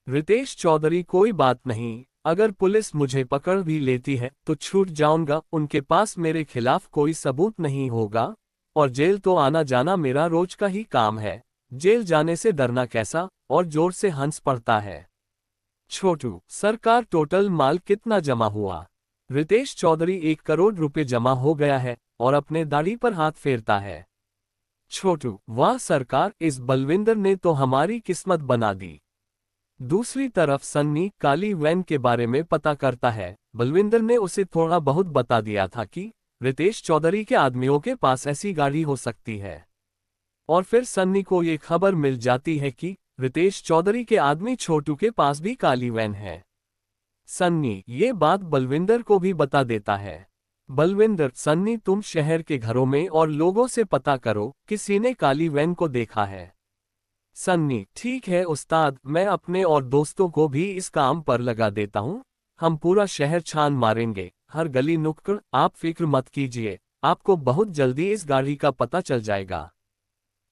रितेश चौधरी, कोई बात नहीं, अगर पुलिस मुझे पकड़ भी लेती है तो छूट जाऊंगा, उनके पास मेरे खिलाफ कोई सबूत नहीं होगा, और जेल तो आना जाना मेरा रोज का ही काम है, जेल जाने से डरना कैसा, और जोर से हंस पड़ता है। छोटू, सरकार टोटल माल कितना जमा हुआ? रितेश चौधरी, 1 करोड़ रुपए जमा हो गया है, और अपने दाढ़ी पर हाथ फेरता है। छोटू, वाह सरकार, इस बलविंदर ने तो हमारी किस्मत बना दी। दूसरी तरफ सन्नी काली वैन के बारे में पता करता है। बलविंदर ने उसे थोड़ा बहुत बता दिया था कि रितेश चौधरी के आदमियों के पास ऐसी गाड़ी हो सकती है, और फिर सन्नी को ये खबर मिल जाती है कि रितेश चौधरी के आदमी छोटू के पास भी काली वैन है। सन्नी ये बात बलविंदर को भी बता देता है। बलविंदर, सन्नी तुम शहर के घरों में और लोगों से पता करो किसी ने काली वैन को देखा है। सन्नी, ठीक है उस्ताद, मैं अपने और दोस्तों को भी इस काम पर लगा देता हूँ, हम पूरा शहर छान मारेंगे, हर गली नुक्कड़, आप फिक्र मत कीजिए, आपको बहुत जल्दी इस गाड़ी का पता चल जाएगा।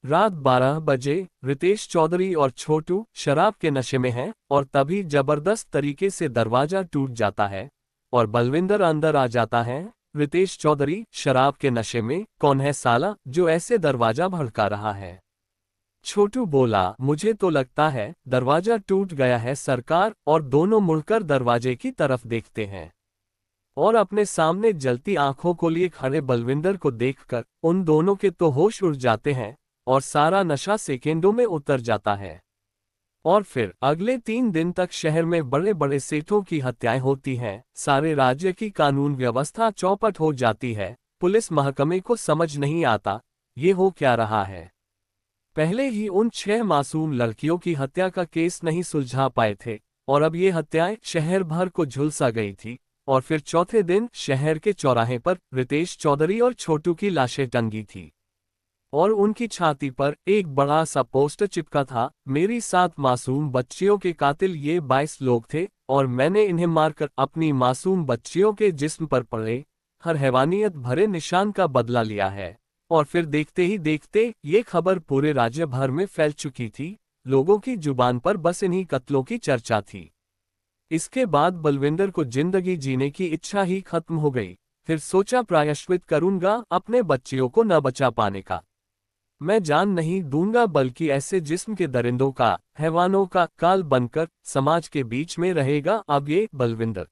रात 12 बजे रितेश चौधरी और छोटू शराब के नशे में हैं, और तभी जबरदस्त तरीके से दरवाजा टूट जाता है और बलविंदर अंदर आ जाता है। रितेश चौधरी, शराब के नशे में, कौन है साला जो ऐसे दरवाजा भड़का रहा है? छोटू बोला, मुझे तो लगता है दरवाजा टूट गया है सरकार, और दोनों मुड़कर दरवाजे की तरफ देखते हैं, और अपने सामने जलती आंखों को लिए खड़े बलविंदर को देखकर उन दोनों के तो होश उड़ जाते हैं, और सारा नशा सेकेंडों में उतर जाता है। और फिर अगले 3 दिन तक शहर में बड़े बड़े सेठों की हत्याएं होती हैं, सारे राज्य की कानून व्यवस्था चौपट हो जाती है, पुलिस महकमे को समझ नहीं आता ये हो क्या रहा है। पहले ही उन 6 मासूम लड़कियों की हत्या का केस नहीं सुलझा पाए थे, और अब ये हत्याएं शहर भर को झुलसा गई थी। और फिर चौथे दिन शहर के चौराहे पर रितेश चौधरी और छोटू की लाशें टंगी थी, और उनकी छाती पर एक बड़ा सा पोस्टर चिपका था, मेरी 7 मासूम बच्चियों के कातिल ये 22 लोग थे, और मैंने इन्हें मारकर अपनी मासूम बच्चियों के जिस्म पर पड़े हर हैवानियत भरे निशान का बदला लिया है। और फिर देखते ही देखते ये खबर पूरे राज्य भर में फैल चुकी थी, लोगों की जुबान पर बस इन्हीं कत्लों की चर्चा थी। इसके बाद बलविंदर को जिंदगी जीने की इच्छा ही खत्म हो गई। फिर सोचा प्रायश्चित करूंगा अपने बच्चियों को न बचा पाने का, मैं जान नहीं दूंगा, बल्कि ऐसे जिस्म के दरिंदों का, हैवानों का काल बनकर समाज के बीच में रहेगा अब ये बलविंदर।